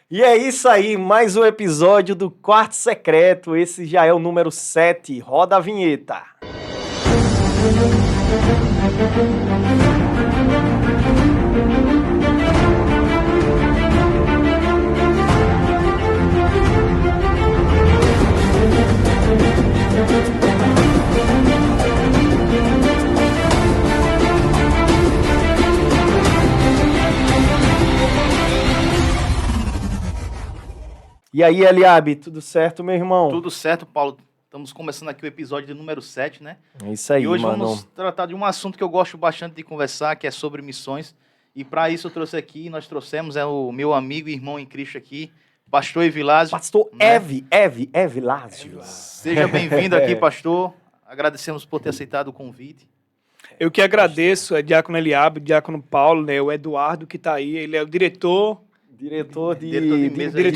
E é isso aí, mais um episódio do Quarto Secreto. Esse já é o número 7. Roda a vinheta. E aí, Eliabe, tudo certo, meu irmão? Tudo certo, Paulo. Estamos começando aqui o episódio de número 7, né? É isso aí, e hoje mano. Vamos tratar de um assunto que eu gosto bastante de conversar, que é sobre missões. E para isso eu trouxe aqui, nós trouxemos o meu amigo e irmão em Cristo aqui, Pastor Evilásio. Pastor, né? Evilásio. Seja bem-vindo aqui, pastor. Agradecemos por ter aceitado o convite. Eu que agradeço, Diácono Eliabe, Diácono Paulo, né, o Eduardo que está aí, ele é o diretor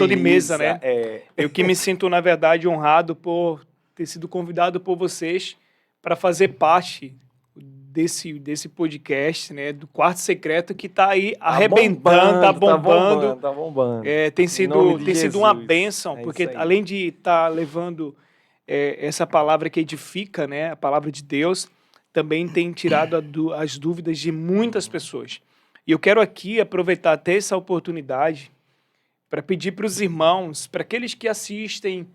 de mesa, né? É. Eu que me sinto, na verdade, honrado por ter sido convidado por vocês para fazer parte desse podcast, né? Do Quarto Secreto, que está aí arrebentando, tá bombando. Tem sido uma bênção, porque além de estar levando essa palavra que edifica, né? A palavra de Deus, também tem tirado as dúvidas de muitas pessoas. E eu quero aqui aproveitar até essa oportunidade para pedir para os irmãos, para aqueles que assistem,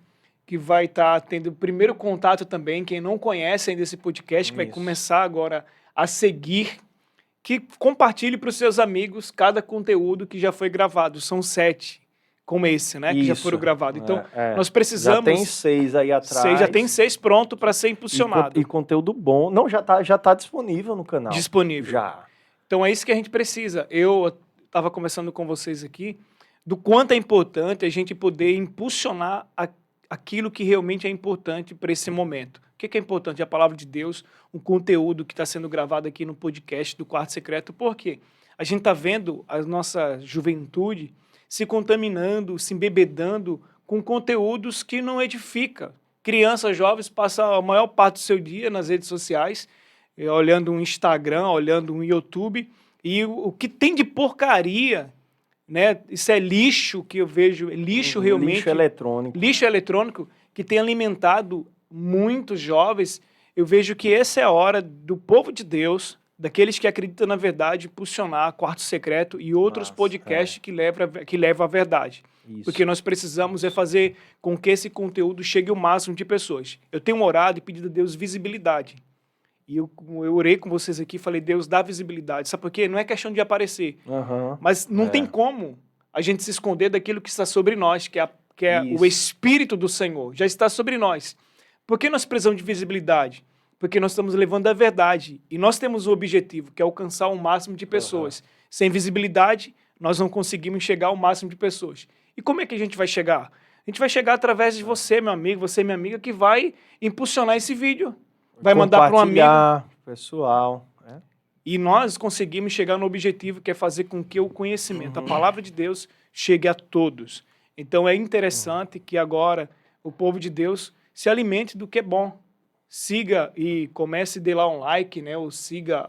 que vai estar tendo o primeiro contato também, quem não conhece ainda esse podcast, que vai começar agora a seguir, que compartilhe para os seus amigos cada conteúdo que já foi gravado. São 7, como esse, né? Que já foram gravados. Então, nós precisamos... Já tem 6 aí atrás. Já tem 6 pronto para ser impulsionado. E conteúdo bom. Não, já tá disponível no canal. Disponível. Já. Então é isso que a gente precisa. Eu estava conversando com vocês aqui do quanto é importante a gente poder impulsionar aquilo que realmente é importante para esse momento. O que é importante? A palavra de Deus, o conteúdo que está sendo gravado aqui no podcast do Quarto Secreto. Por quê? A gente está vendo a nossa juventude se contaminando, se embebedando com conteúdos que não edificam. Crianças jovens passam a maior parte do seu dia nas redes sociais, olhando um Instagram, olhando um YouTube, e o que tem de porcaria, né? Isso é lixo que eu vejo, lixo realmente. Lixo eletrônico que tem alimentado muitos jovens. Eu vejo que essa é a hora do povo de Deus, daqueles que acreditam na verdade, impulsionar Quarto Secreto e outros podcasts que levam à verdade. Isso. Porque nós precisamos fazer com que esse conteúdo chegue ao máximo de pessoas. Eu tenho orado e pedido a Deus visibilidade. E eu orei com vocês aqui e falei, Deus, dá visibilidade. Sabe por quê? Não é questão de aparecer. Mas não tem como a gente se esconder daquilo que está sobre nós, que é o Espírito do Senhor. Já está sobre nós. Por que nós precisamos de visibilidade? Porque nós estamos levando a verdade. E nós temos o objetivo, que é alcançar o máximo de pessoas. Sem visibilidade, nós não conseguimos chegar ao máximo de pessoas. E como é que a gente vai chegar? A gente vai chegar através de você, meu amigo, você, minha amiga, que vai impulsionar esse vídeo. Vai mandar para um amigo. Pessoal. E nós conseguimos chegar no objetivo, que é fazer com que o conhecimento, a palavra de Deus, chegue a todos. Então é interessante que agora o povo de Deus se alimente do que é bom. Siga e comece a dar lá um like, né? Ou siga,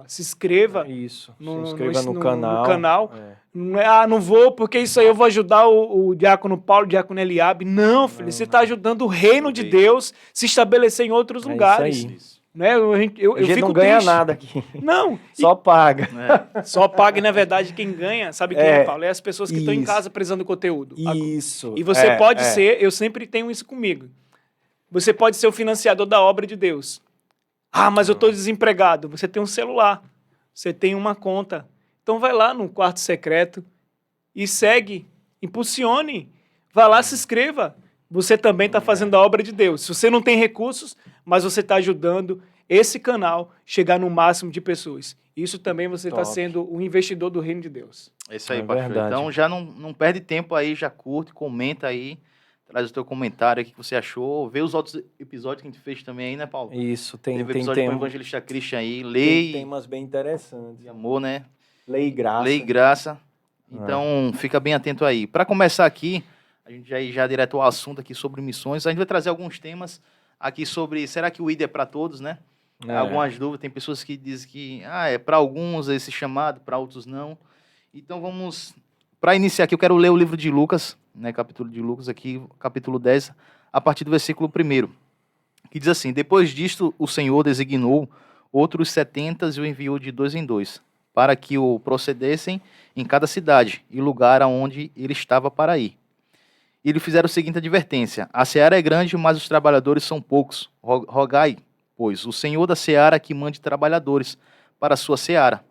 se inscreva. Isso, se inscreva no canal. Não vou, porque isso aí eu vou ajudar o Diácono Paulo, o Diácono Eliabe. Não, filho, você está ajudando o reino de Deus se estabelecer em outros lugares. Isso aí. Né? Eu a gente fico não ganha triste. nada aqui. Não. Só paga. Só paga e, na verdade, quem ganha, sabe quem é, Paulo? É as pessoas que estão em casa precisando do conteúdo. Isso. E você pode ser, eu sempre tenho isso comigo. Você pode ser o financiador da obra de Deus. Ah, mas eu estou desempregado. Você tem um celular. Você tem uma conta. Então vai lá no Quarto Secreto e segue. Impulsione. Vai lá, se inscreva. Você também está fazendo a obra de Deus. Se você não tem recursos, mas você está ajudando esse canal chegar no máximo de pessoas. Isso também você está sendo um investidor do reino de Deus. É isso aí, pastor. Verdade. Então já não perde tempo aí, já curte, comenta aí. Traz o teu comentário, o que você achou. Vê os outros episódios que a gente fez também aí, né, Paulo? Isso, tem episódio com o evangelista Christian aí. Lei. Tem temas bem interessantes. De amor, né? Lei e graça. Lei e graça. Então, fica bem atento aí. Para começar aqui, a gente já direto ao assunto aqui sobre missões. A gente vai trazer alguns temas aqui sobre, será que o ID é para todos, né? Algumas dúvidas. Tem pessoas que dizem que é para alguns esse chamado, para outros não. Então, vamos para iniciar aqui, eu quero ler o livro de Lucas, né, capítulo de Lucas aqui, capítulo 10, a partir do versículo 1, que diz assim: Depois disto, o Senhor designou outros 70 e o enviou de 2 em 2, para que o procedessem em cada cidade e lugar aonde ele estava para ir. E lhe fizeram a seguinte advertência: A seara é grande, mas os trabalhadores são poucos. Rogai, pois, o Senhor da seara que mande trabalhadores para a sua seara.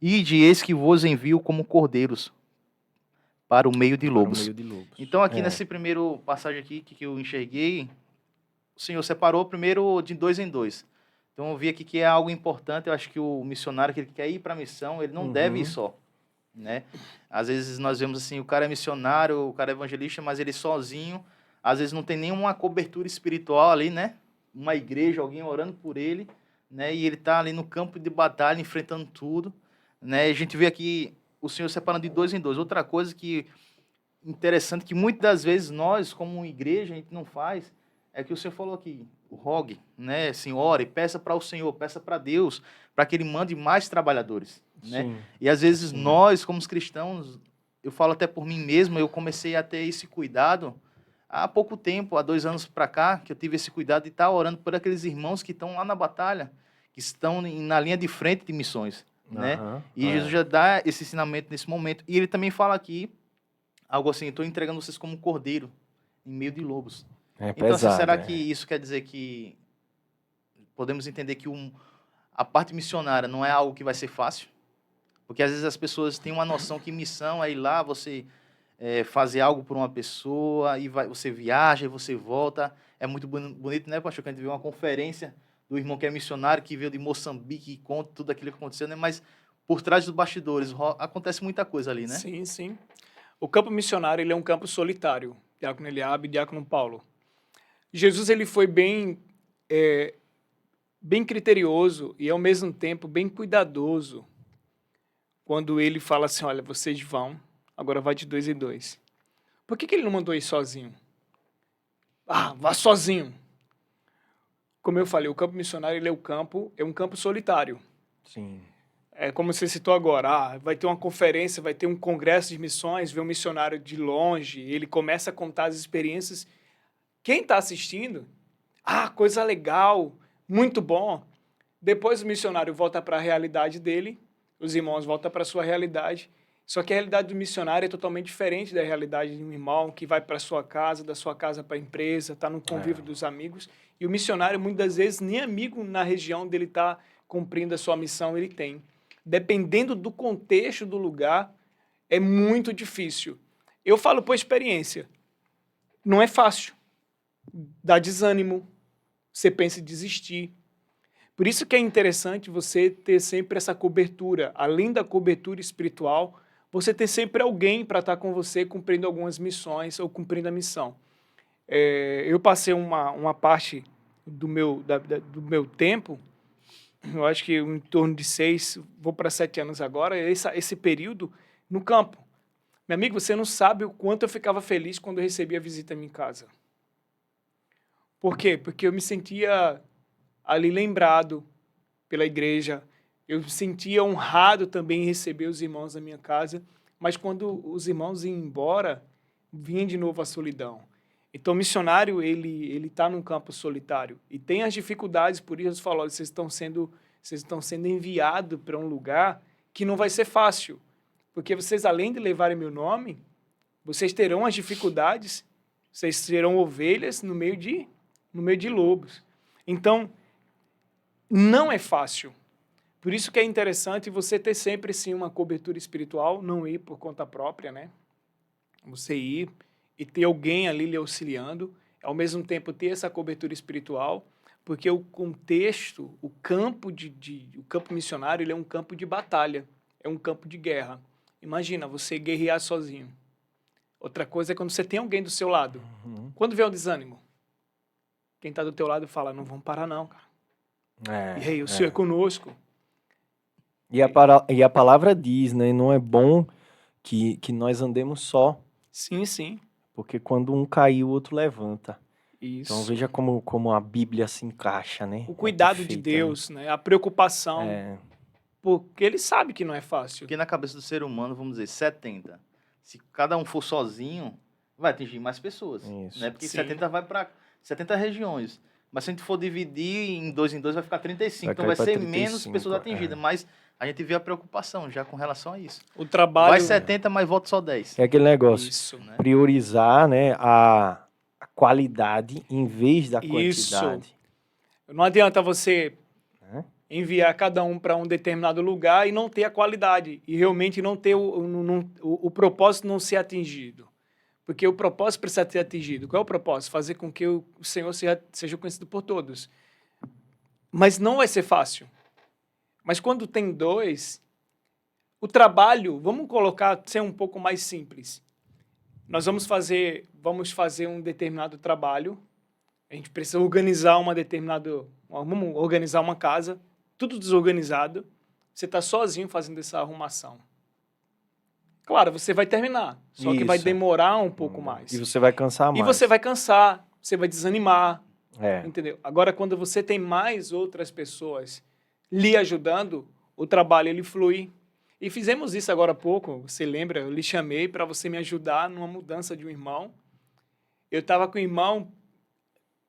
Ide, eis que vos envio como cordeiros para o meio de lobos. Meio de lobos. Então, aqui nesse primeiro passagem aqui que eu enxerguei, o Senhor separou primeiro de 2 em 2. Então, eu vi aqui que é algo importante. Eu acho que o missionário que ele quer ir para a missão, ele não deve ir só, né? Às vezes nós vemos assim, o cara é missionário, o cara é evangelista, mas ele sozinho, às vezes não tem nenhuma cobertura espiritual ali, né? Uma igreja, alguém orando por ele, né? E ele está ali no campo de batalha, enfrentando tudo, né? E a gente vê aqui o Senhor separando de 2 em 2. Outra coisa que interessante, que muitas das vezes nós, como igreja, a gente não faz, é que o Senhor falou aqui, o rogue, né? Assim, ore, peça para o Senhor, peça para Deus, para que Ele mande mais trabalhadores, né? Sim. E às vezes nós, como os cristãos, eu falo até por mim mesmo, eu comecei a ter esse cuidado há pouco tempo, há 2 anos para cá, que eu tive esse cuidado de estar orando por aqueles irmãos que estão lá na batalha, que estão na linha de frente de missões, né? E Jesus já dá esse ensinamento nesse momento. E ele também fala aqui algo assim: estou entregando vocês como cordeiro em meio de lobos. É Então, pesado, será que isso quer dizer que podemos entender que a parte missionária não é algo que vai ser fácil? Porque às vezes as pessoas têm uma noção que missão é ir lá, você fazer algo por uma pessoa, e você viaja e você volta. É muito bonito, né, pastor? Que a gente vê uma conferência do irmão que é missionário, que veio de Moçambique e conta tudo aquilo que aconteceu, né? Mas por trás dos bastidores acontece muita coisa ali, né? Sim, sim. O campo missionário, ele é um campo solitário. Diácono Eliabe e Diácono Paulo. Jesus, ele foi bem criterioso e, ao mesmo tempo, bem cuidadoso quando ele fala assim: olha, vocês vão, agora vai de 2 em 2. Por que ele não mandou ir sozinho? Ah, vá sozinho. Como eu falei, o campo missionário, ele é um campo solitário. Sim. É como você citou agora, vai ter uma conferência, vai ter um congresso de missões, vê um missionário de longe, ele começa a contar as experiências. Quem está assistindo, coisa legal, muito bom. Depois o missionário volta para a realidade dele, os irmãos voltam para a sua realidade. Só que a realidade do missionário é totalmente diferente da realidade de um irmão que vai para a sua casa, da sua casa para a empresa, está no convívio dos amigos. E o missionário, muitas vezes, nem amigo na região dele está cumprindo a sua missão, ele tem. Dependendo do contexto do lugar, é muito difícil. Eu falo por experiência. Não é fácil. Dá desânimo. Você pensa em desistir. Por isso que é interessante você ter sempre essa cobertura. Além da cobertura espiritual, você ter sempre alguém para estar com você cumprindo algumas missões ou cumprindo a missão. Eu passei uma parte do meu tempo, eu acho que em torno de 6, vou para 7 anos agora, esse período no campo. Meu amigo, você não sabe o quanto eu ficava feliz quando eu recebia visita em minha casa. Por quê? Porque eu me sentia ali lembrado pela igreja, eu me sentia honrado também em receber os irmãos na minha casa, mas quando os irmãos iam embora, vinha de novo a solidão. Então, o missionário, ele está num campo solitário e tem as dificuldades, por isso Jesus falou: vocês estão sendo enviados para um lugar que não vai ser fácil, porque vocês, além de levarem meu nome, vocês terão as dificuldades, vocês serão ovelhas no meio de lobos. Então, não é fácil. Por isso que é interessante você ter sempre, sim, uma cobertura espiritual, não ir por conta própria, né? Você ir e ter alguém ali lhe auxiliando, ao mesmo tempo ter essa cobertura espiritual, porque o contexto, o campo missionário, ele é um campo de batalha, é um campo de guerra. Imagina, você guerrear sozinho. Outra coisa é quando você tem alguém do seu lado. Quando vem o desânimo, quem está do teu lado fala: não vamos parar não, cara. E aí, o Senhor é conosco. E a palavra diz, né? Não é bom que nós andemos só. Sim, sim. Porque quando um cair, o outro levanta. Isso. Então veja como a Bíblia se encaixa, né? O cuidado de Deus, né? A preocupação. Porque ele sabe que não é fácil. Porque na cabeça do ser humano, vamos dizer, 70. Se cada um for sozinho, vai atingir mais pessoas. Isso. Né? Porque Sim. 70 vai para 70 regiões. Mas se a gente for dividir em dois, vai ficar 35. Vai Então cair vai pra ser 35, menos pessoas atingidas. é. Mas a gente vê a preocupação já com relação a isso. O trabalho... Vai 70, mas volta só 10. É aquele negócio, Isso. Né? priorizar, né, a qualidade em vez da Isso. quantidade. Não adianta você Né? enviar cada um para um determinado lugar e não ter a qualidade. E realmente não ter o propósito não ser atingido. Porque o propósito precisa ser atingido. Qual é o propósito? Fazer com que o Senhor seja conhecido por todos. Mas não vai ser fácil. Mas quando tem dois, o trabalho, vamos colocar, ser um pouco mais simples. Nós vamos fazer um determinado trabalho, a gente precisa organizar vamos organizar uma casa, tudo desorganizado, você está sozinho fazendo essa arrumação. Claro, você vai terminar, só que vai Isso. demorar um pouco mais. E você vai cansar mais. E você vai cansar, você vai desanimar, É. entendeu? Agora, quando você tem mais outras pessoas lhe ajudando, o trabalho ele flui. E fizemos isso agora há pouco, você lembra? Eu lhe chamei para você me ajudar numa mudança de um irmão. Eu estava com o irmão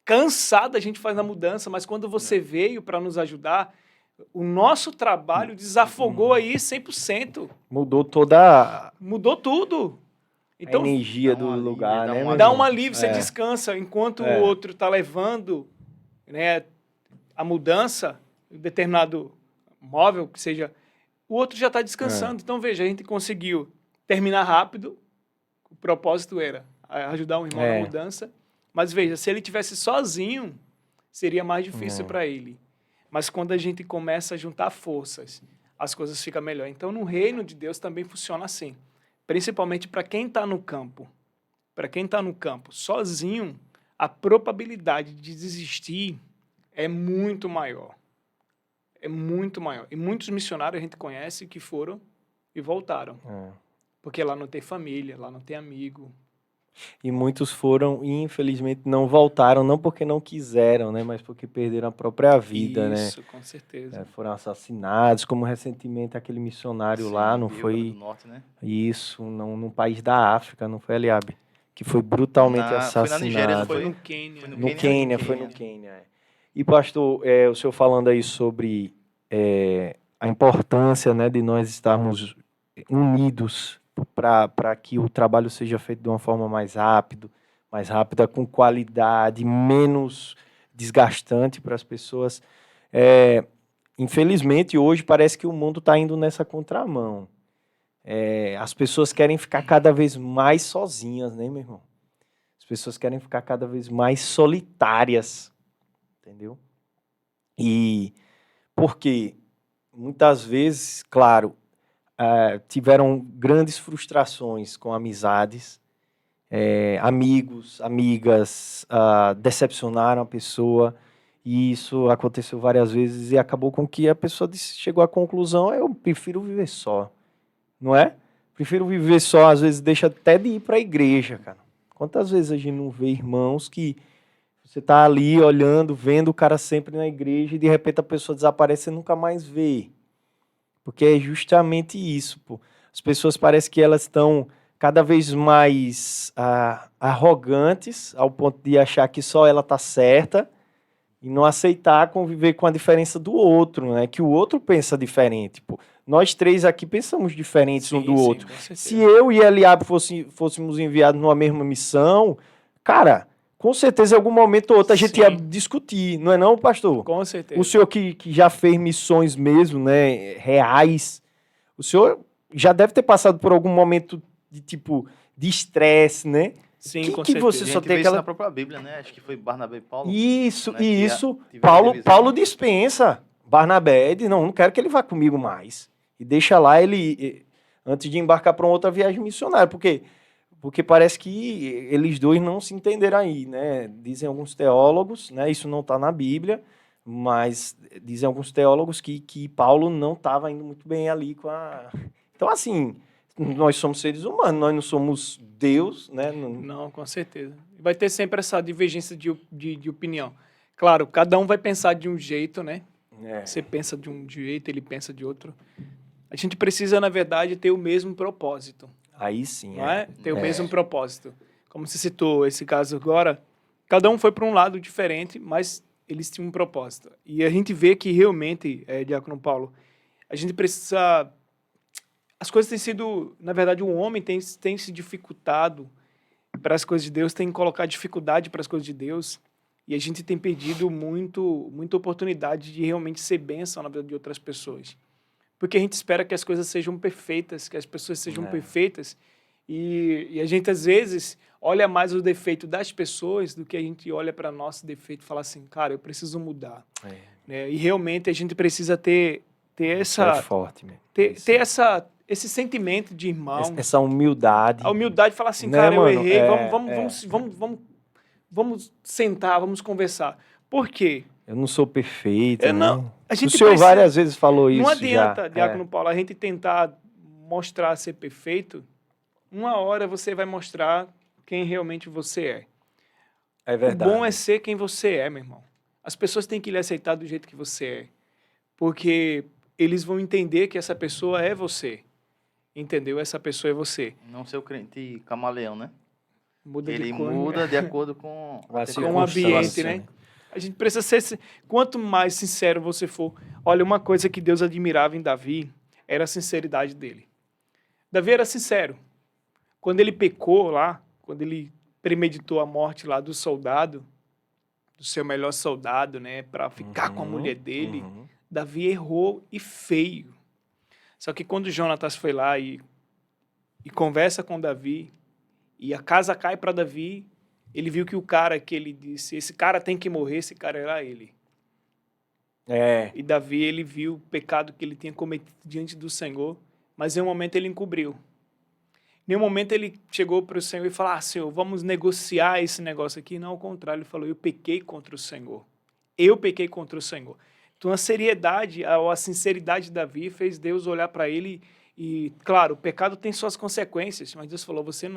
cansado, a gente faz a mudança, mas quando você veio para nos ajudar, o nosso trabalho desafogou aí 100%. Mudou toda Mudou tudo. a Então, energia dá do um alívio, lugar, dá né? um meu dá irmão? um alívio, você É. descansa, enquanto É. o outro está levando, né, a mudança, um determinado móvel, que seja, o outro já está descansando. Então, veja, a gente conseguiu terminar rápido, o propósito era ajudar um irmão na mudança, mas veja, se ele tivesse sozinho, seria mais difícil para ele. Mas quando a gente começa a juntar forças, as coisas ficam melhor. Então, no reino de Deus também funciona assim. Principalmente para quem está no campo. Para quem está no campo sozinho, a probabilidade de desistir é muito maior. É muito maior. E muitos missionários a gente conhece que foram e voltaram. É. Porque lá não tem família, lá não tem amigo. E muitos foram e infelizmente não voltaram, não porque não quiseram, né? Mas porque perderam a própria vida, né? Isso, com certeza. Foram assassinados, como recentemente aquele missionário lá, não Rio foi do Norte, né? isso, num país da África, não foi, Eliabe? Que foi brutalmente assassinado. Foi na Nigéria, não Foi foi? no Quênia. Foi No Quênia, foi no Quênia. É. E, pastor, o senhor falando aí sobre a importância, né, de nós estarmos unidos para que o trabalho seja feito de uma forma mais rápida, com qualidade, menos desgastante para as pessoas. Infelizmente, hoje parece que o mundo está indo nessa contramão. As pessoas querem ficar cada vez mais sozinhas, né, meu irmão? As pessoas querem ficar cada vez mais solitárias, entendeu? E porque muitas vezes, claro, tiveram grandes frustrações com amizades, amigos, amigas, decepcionaram a pessoa, e isso aconteceu várias vezes e acabou com que a pessoa chegou à conclusão: eu prefiro viver só, não é? Prefiro viver só, às vezes deixa até de ir para a igreja, cara. Quantas vezes a gente não vê irmãos que você tá ali olhando, vendo o cara sempre na igreja e de repente a pessoa desaparece e nunca mais vê. Porque é justamente isso, pô. As pessoas parecem que elas estão cada vez mais arrogantes, ao ponto de achar que só ela tá certa e não aceitar conviver com a diferença do outro, né? Que o outro pensa diferente, pô. Nós três aqui pensamos diferentes um do outro. Com certeza. Se eu e Eliabe fôssemos enviados numa mesma missão, cara, com certeza em algum momento ou outro a gente ia discutir, não é não, pastor? Com certeza. O senhor que já fez missões mesmo, né, reais, o senhor já deve ter passado por algum momento de tipo de estresse, né? Sim, que com que certeza. você A só gente tem vê isso aquela na própria Bíblia, né? Acho que foi Barnabé e Paulo. Isso, né, e que isso. tiveram divisão. Paulo dispensa. Barnabé diz: não quero que ele vá comigo mais. E deixa lá ele antes de embarcar para uma outra viagem missionária, porque parece que eles dois não se entenderam aí, né? Dizem alguns teólogos, né? Isso não está na Bíblia, mas dizem alguns teólogos que Paulo não estava indo muito bem ali com a... Então, assim, nós somos seres humanos, nós não somos Deus, né? Não, com certeza. Vai ter sempre essa divergência de opinião. Claro, cada um vai pensar de um jeito, né? Você pensa de um jeito, ele pensa de outro. A gente precisa, na verdade, ter o mesmo propósito. Aí sim, não é? Tem o É. mesmo propósito. Como você citou esse caso agora, cada um foi para um lado diferente, mas eles tinham um propósito. E a gente vê que realmente, Diácono Paulo, a gente precisa... As coisas têm sido... Na verdade, o homem tem se dificultado para as coisas de Deus, tem colocado dificuldade para as coisas de Deus, e a gente tem perdido muita oportunidade de realmente ser bênção na vida de outras pessoas. Porque a gente espera que as coisas sejam perfeitas, que as pessoas sejam perfeitas, e a gente, às vezes, olha mais o defeito das pessoas do que a gente olha para nosso defeito e fala assim, cara, eu preciso mudar. Né? E realmente a gente precisa ter essa... É forte mesmo. ter esse sentimento de irmão. Essa humildade. A humildade de falar assim, Né, cara, eu mano? errei, vamos sentar, vamos conversar. Por quê? Eu não sou perfeito, Eu né? não- a gente O senhor precisa- várias vezes falou isso Não adianta, já. Diácono Paulo, a gente tentar mostrar ser perfeito. Uma hora você vai mostrar quem realmente você é. É verdade. O bom é ser quem você é, meu irmão. As pessoas têm que lhe aceitar do jeito que você é. Porque eles vão entender que essa pessoa é você. Entendeu? Essa pessoa é você. Não ser o crente camaleão, né? Muda Ele de cor, muda de acordo com A com o ambiente, circunstância, né? A gente precisa ser... Quanto mais sincero você for... Olha, uma coisa que Deus admirava em Davi era a sinceridade dele. Davi era sincero. Quando ele pecou lá, quando ele premeditou a morte lá do soldado, do seu melhor soldado, né, para ficar com a mulher dele, Davi errou e feio. Só que quando Jonatas foi lá e conversa com Davi, e a casa cai para Davi, ele viu que o cara que ele disse, esse cara tem que morrer, esse cara era ele. É. E Davi, ele viu o pecado que ele tinha cometido diante do Senhor, mas em um momento ele encobriu. Em um momento ele chegou para o Senhor e falou, Senhor, vamos negociar esse negócio aqui. Não, ao contrário, ele falou, eu pequei contra o Senhor. Eu pequei contra o Senhor. Então a seriedade, a sinceridade de Davi fez Deus olhar para ele e, claro, o pecado tem suas consequências, mas Deus falou, você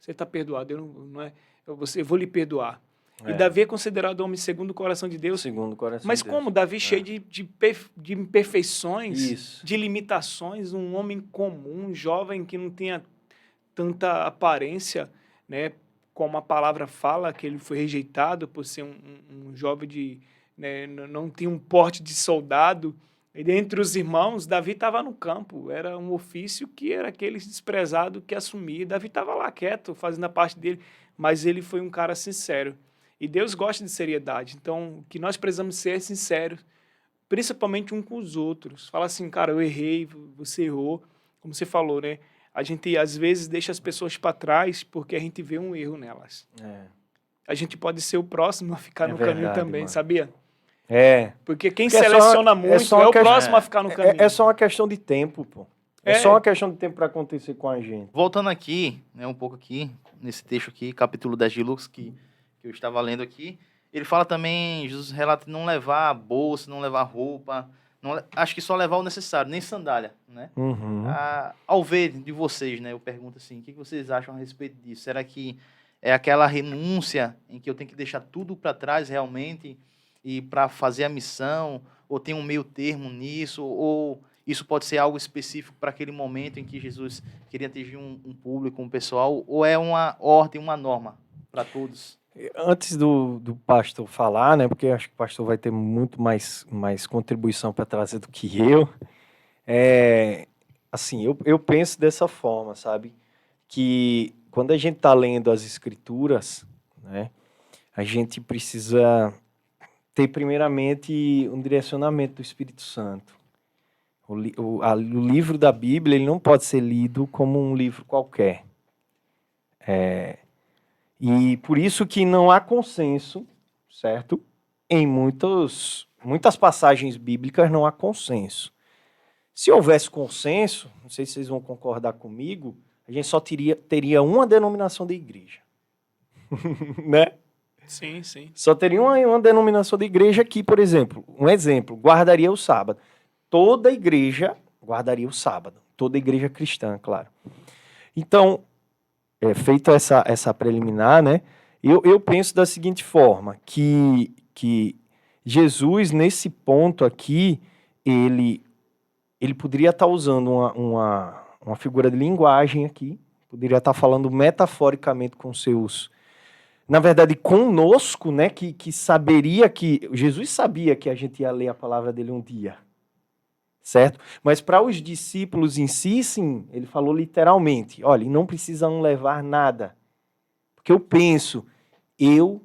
está perdoado, eu vou lhe perdoar. E Davi é considerado homem segundo o coração de Deus. Segundo o coração Mas de Deus. como Davi cheio de imperfeições, Isso. de limitações, um homem comum, um jovem que não tinha tanta aparência, né, como a palavra fala, que ele foi rejeitado por ser um jovem né, não tinha um porte de soldado. E entre os irmãos, Davi estava no campo, era um ofício que era aquele desprezado que assumia. Davi estava lá quieto, fazendo a parte dele, mas ele foi um cara sincero. E Deus gosta de seriedade, então o que nós precisamos ser é sinceros, principalmente um com os outros. Fala assim, cara, eu errei, você errou, como você falou, né? A gente, às vezes, deixa as pessoas para trás porque a gente vê um erro nelas. A gente pode ser o próximo a ficar no caminho verdade, também, mano. sabia? Porque Porque quem é só seleciona uma- muito é é, só uma o questão- próximo a ficar no caminho. É só uma questão de tempo, pô. É É. só uma questão de tempo para acontecer com a gente. Voltando aqui, né, um pouco aqui, nesse texto aqui, capítulo 10 de Lucas, que eu estava lendo aqui, ele fala também, Jesus relata não levar bolsa, não levar roupa, acho que só levar o necessário, nem sandália, né? Uhum. Ao ver de vocês, né, eu pergunto assim, o que vocês acham a respeito disso? Será que é aquela renúncia em que eu tenho que deixar tudo para trás realmente e para fazer a missão, ou tem um meio termo nisso, ou isso pode ser algo específico para aquele momento em que Jesus queria atingir um público, um pessoal, ou é uma ordem, uma norma para todos? Antes do pastor falar, né, porque eu acho que o pastor vai ter muito mais contribuição para trazer do que eu, assim, eu penso dessa forma, sabe? Que quando a gente está lendo as escrituras, né, a gente precisa ter primeiramente um direcionamento do Espírito Santo. O livro da Bíblia ele não pode ser lido como um livro qualquer. E por isso que não há consenso, certo? Em muitas passagens bíblicas não há consenso. Se houvesse consenso, não sei se vocês vão concordar comigo, a gente só teria uma denominação de igreja. Né? Sim, sim. Só teria uma denominação de igreja que, por exemplo, guardaria o sábado. Toda igreja guardaria o sábado. Toda igreja cristã, claro. Então, feita essa preliminar, né? Eu penso da seguinte forma, que Jesus, nesse ponto aqui, ele poderia estar usando uma figura de linguagem aqui, Poderia estar falando metaforicamente com seus... Na verdade, conosco, né? Que saberia que... Jesus sabia que a gente ia ler a palavra dele um dia. Certo? Mas para os discípulos em si, sim, ele falou literalmente, olha, não precisam levar nada. Porque eu penso, eu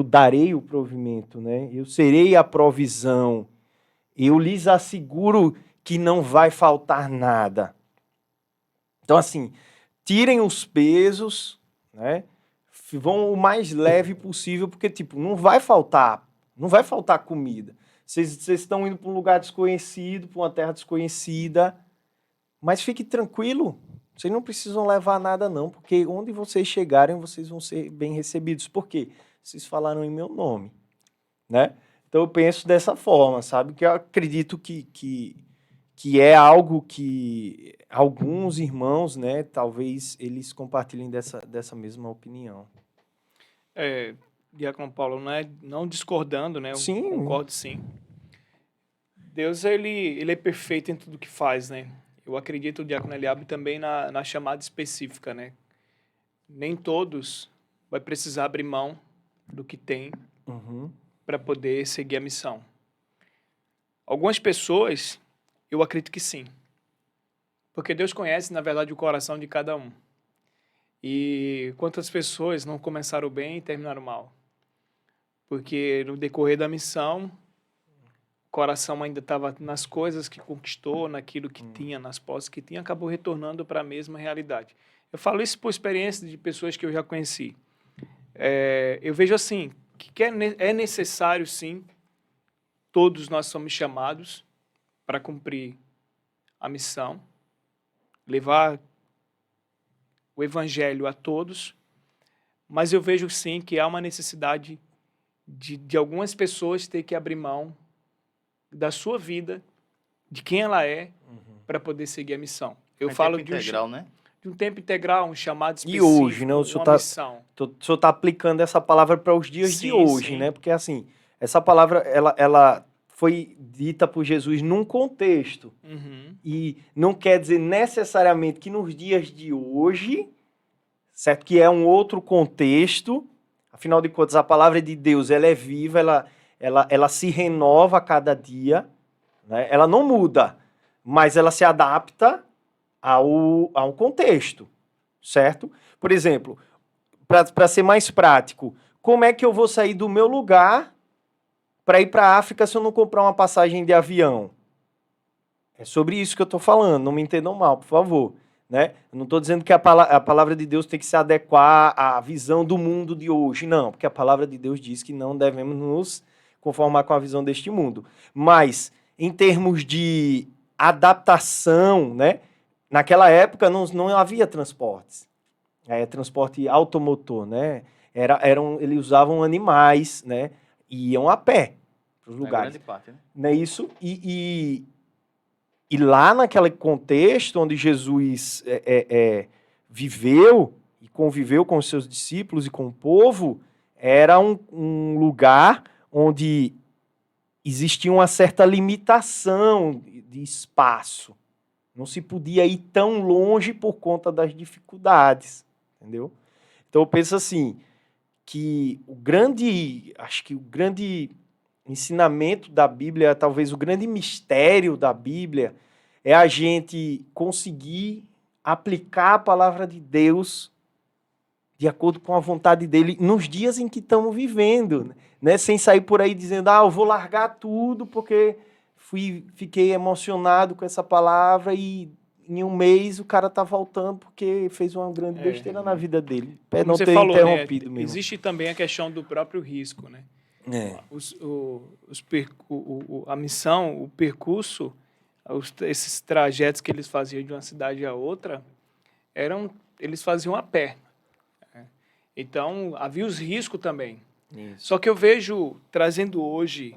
darei o provimento, né? Eu serei a provisão. Eu lhes asseguro que não vai faltar nada. Então, assim, tirem os pesos, né? Vão o mais leve possível, porque, tipo, não vai faltar comida. Vocês estão indo para um lugar desconhecido, para uma terra desconhecida, mas fique tranquilo, vocês não precisam levar nada não, porque onde vocês chegarem, vocês vão ser bem recebidos. Por quê? Vocês falaram em meu nome, né? Então eu penso dessa forma, sabe? Que eu acredito que é algo que alguns irmãos, né, talvez eles compartilhem dessa mesma opinião. Diácono Paulo, não discordando, né? Eu Sim. concordo, sim. Deus, ele é perfeito em tudo que faz, né? Eu acredito, Diácono Eliabe, também na chamada específica, né? Nem todos vai precisar abrir mão do que tem para poder seguir a missão. Algumas pessoas, eu acredito que sim. Porque Deus conhece, na verdade, o coração de cada um. E quantas pessoas não começaram bem e terminaram mal? Porque no decorrer da missão, o coração ainda estava nas coisas que conquistou, naquilo que tinha, nas posses que tinha, acabou retornando para a mesma realidade. Eu falo isso por experiência de pessoas que eu já conheci. Eu vejo assim, que é necessário, sim, todos nós somos chamados para cumprir a missão, levar o evangelho a todos, mas eu vejo, sim, que há uma necessidade de algumas pessoas ter que abrir mão da sua vida, de quem ela é, para poder seguir a missão. Eu falo tempo integral, né? De um tempo integral, um chamado específico, E hoje, né? O senhor missão. O senhor está aplicando essa palavra para os dias de hoje, sim. né? Porque, assim, essa palavra, ela foi dita por Jesus num contexto. E não quer dizer necessariamente que nos dias de hoje, certo? Que é um outro contexto. Afinal de contas, a palavra de Deus, ela é viva, ela se renova a cada dia, né? Ela não muda, mas ela se adapta ao contexto, certo? Por exemplo, para ser mais prático, como é que eu vou sair do meu lugar para ir para a África se eu não comprar uma passagem de avião? É sobre isso que eu estou falando, não me entendam mal, por favor. Né? Eu não estou dizendo que a palavra de Deus tem que se adequar à visão do mundo de hoje, não, porque a palavra de Deus diz que não devemos nos conformar com a visão deste mundo. Mas, em termos de adaptação, né? Naquela época não havia transportes, transporte automotor, né? Eles usavam animais, né? E iam a pé para os lugares. Grande parte, né? Não é isso? E lá naquele contexto onde Jesus viveu e conviveu com os seus discípulos e com o povo, era um lugar onde existia uma certa limitação de espaço. Não se podia ir tão longe por conta das dificuldades, entendeu? Então eu penso assim, que acho que o grande ensinamento da Bíblia, talvez o grande mistério da Bíblia, é a gente conseguir aplicar a palavra de Deus de acordo com a vontade dele nos dias em que estamos vivendo, né? Sem sair por aí dizendo, eu vou largar tudo porque fiquei emocionado com essa palavra e em um mês o cara tá voltando porque fez uma grande besteira na vida dele. Como não você ter falou, interrompido né? mesmo. Existe também a questão do próprio risco, né? A missão, o percurso, esses trajetos que eles faziam de uma cidade a outra, eles faziam a pé. Então, havia os riscos também. Isso. Só que eu vejo, trazendo hoje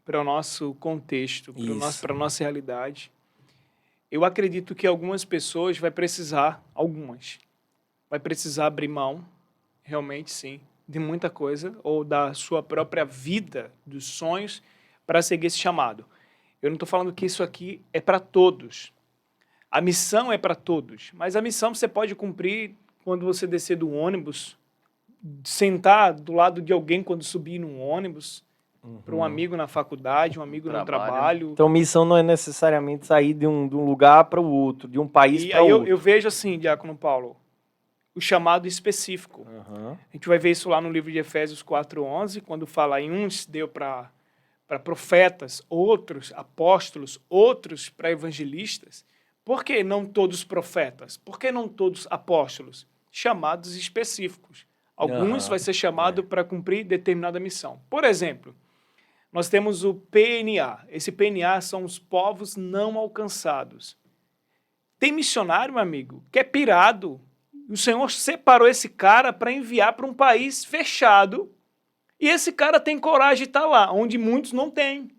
para o nosso contexto, para a nossa realidade, eu acredito que algumas pessoas vai precisar abrir mão, realmente sim, de muita coisa, ou da sua própria vida, dos sonhos, para seguir esse chamado. Eu não estou falando que isso aqui é para todos, A missão é para todos, mas a missão você pode cumprir quando você descer do ônibus, sentar do lado de alguém quando subir num ônibus, para um amigo na faculdade, um amigo no trabalho. Então, missão não é necessariamente sair de um lugar para o outro, de um país E para aí outro. eu vejo assim, Diácono Paulo, o chamado específico. Aham. A gente vai ver isso lá no livro de Efésios 4:11, quando fala em uns deu para profetas, outros apóstolos, outros para evangelistas. Por que não todos profetas? Por que não todos apóstolos? Chamados específicos. Alguns Aham. vai ser chamado para cumprir determinada missão. Por exemplo, nós temos o PNA. Esse PNA são os povos não alcançados. Tem missionário, meu amigo, que é pirado. O Senhor separou esse cara para enviar para um país fechado. E esse cara tem coragem de estar lá, onde muitos não têm.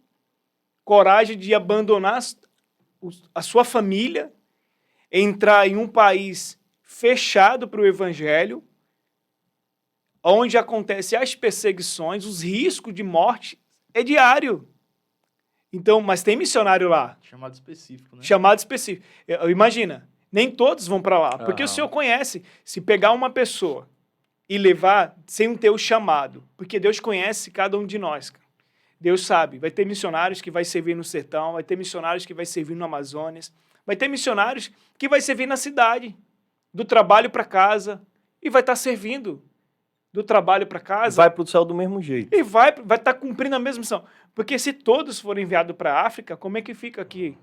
Coragem de abandonar a sua família, entrar em um país fechado para o evangelho, onde acontecem as perseguições, os riscos de morte é diário. Então, mas tem missionário lá. Chamado específico, né? Chamado específico. Imagina, nem todos vão para lá, porque o Senhor conhece. Se pegar uma pessoa e levar sem ter o chamado, porque Deus conhece cada um de nós, cara. Deus sabe, vai ter missionários que vai servir no sertão, vai ter missionários que vai servir no Amazonas, vai ter missionários que vai servir na cidade, do trabalho para casa, e vai estar servindo do trabalho para casa. Vai para o céu do mesmo jeito. E vai estar cumprindo a mesma missão. Porque se todos forem enviados para a África, como é que fica aqui?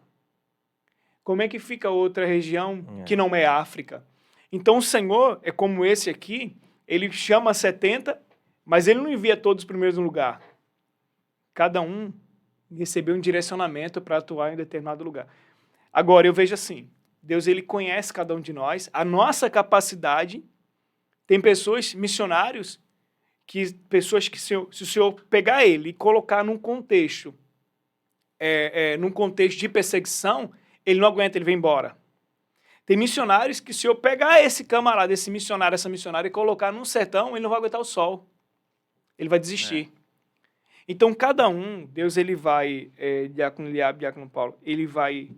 Como é que fica outra região que não é África? Então o Senhor é como esse aqui, ele chama 70, mas ele não envia todos para o mesmo lugar. Cada um recebeu um direcionamento para atuar em determinado lugar. Agora, eu vejo assim, Deus ele conhece cada um de nós, a nossa capacidade. Tem pessoas, missionários, pessoas que se o Senhor pegar ele e colocar num contexto de perseguição, ele não aguenta, ele vem embora. Tem missionários que se eu pegar esse camarada, esse missionário, essa missionária e colocar num sertão, ele não vai aguentar o sol. Ele vai desistir. Então, cada um, Deus ele vai, Diácono Eliabe, Diácono Paulo, ele vai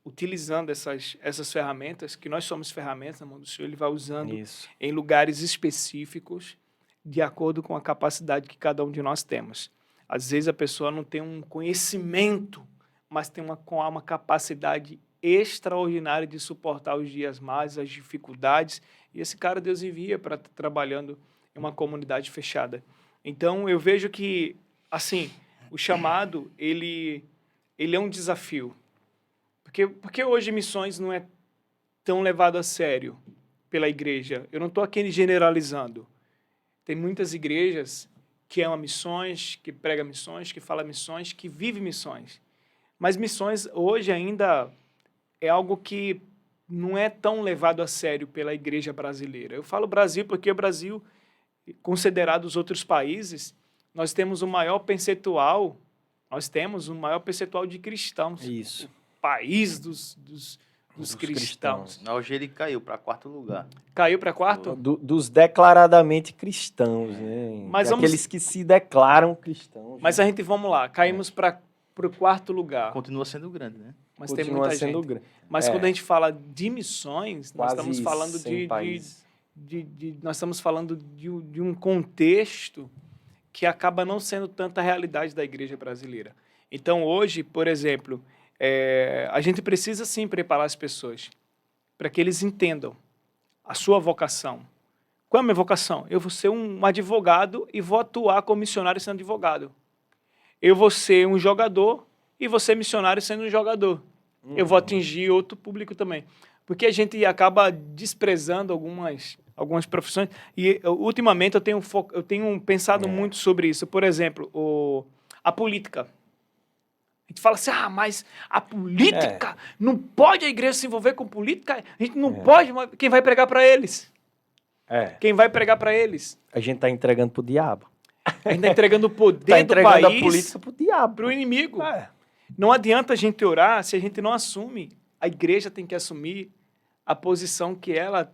utilizando essas ferramentas, que nós somos ferramentas na mão do Senhor, ele vai usando em lugares específicos, de acordo com a capacidade que cada um de nós temos. Às vezes a pessoa não tem um conhecimento, mas tem uma capacidade extraordinária de suportar os dias más, as dificuldades, e esse cara Deus envia para estar trabalhando em uma comunidade fechada. Então, eu vejo que, assim, o chamado, ele é um desafio. Porque hoje missões não é tão levado a sério pela igreja. Eu não estou aqui generalizando. Tem muitas igrejas que amam missões, que pregam missões, que falam missões, que vivem missões. Mas missões hoje ainda é algo que não é tão levado a sério pela igreja brasileira. Eu falo Brasil porque o Brasil, considerado os outros países, nós temos o maior percentual de cristãos. Isso. O país dos cristãos. Hoje ele caiu para 4º lugar. Caiu para 4º? Dos declaradamente cristãos, né? Mas aqueles que se declaram cristãos. Mas a gente, vamos lá, caímos para o 4º lugar. Continua sendo grande, né? Mas continua tem muita sendo gente. grande. Mas quando a gente fala de missões, nós Quase estamos falando 100 países. nós estamos falando de um contexto que acaba não sendo tanta a realidade da igreja brasileira. Então, hoje, por exemplo, a gente precisa sim preparar as pessoas para que eles entendam a sua vocação. Qual é a minha vocação? Eu vou ser um advogado e vou atuar como missionário sendo advogado. Eu vou ser um jogador e vou ser missionário sendo um jogador. Eu vou atingir outro público também. Porque a gente acaba desprezando algumas profissões. E, ultimamente, eu tenho pensado muito sobre isso. Por exemplo, a política. A gente fala assim, mas a política, não pode a igreja se envolver com política, a gente não pode, mas quem vai pregar para eles? Quem vai pregar para eles? A gente está entregando para o diabo. A gente está entregando o poder Tá entregando do país a política para o diabo. para o inimigo. Não adianta a gente orar se a gente não assume. A igreja tem que assumir a posição que ela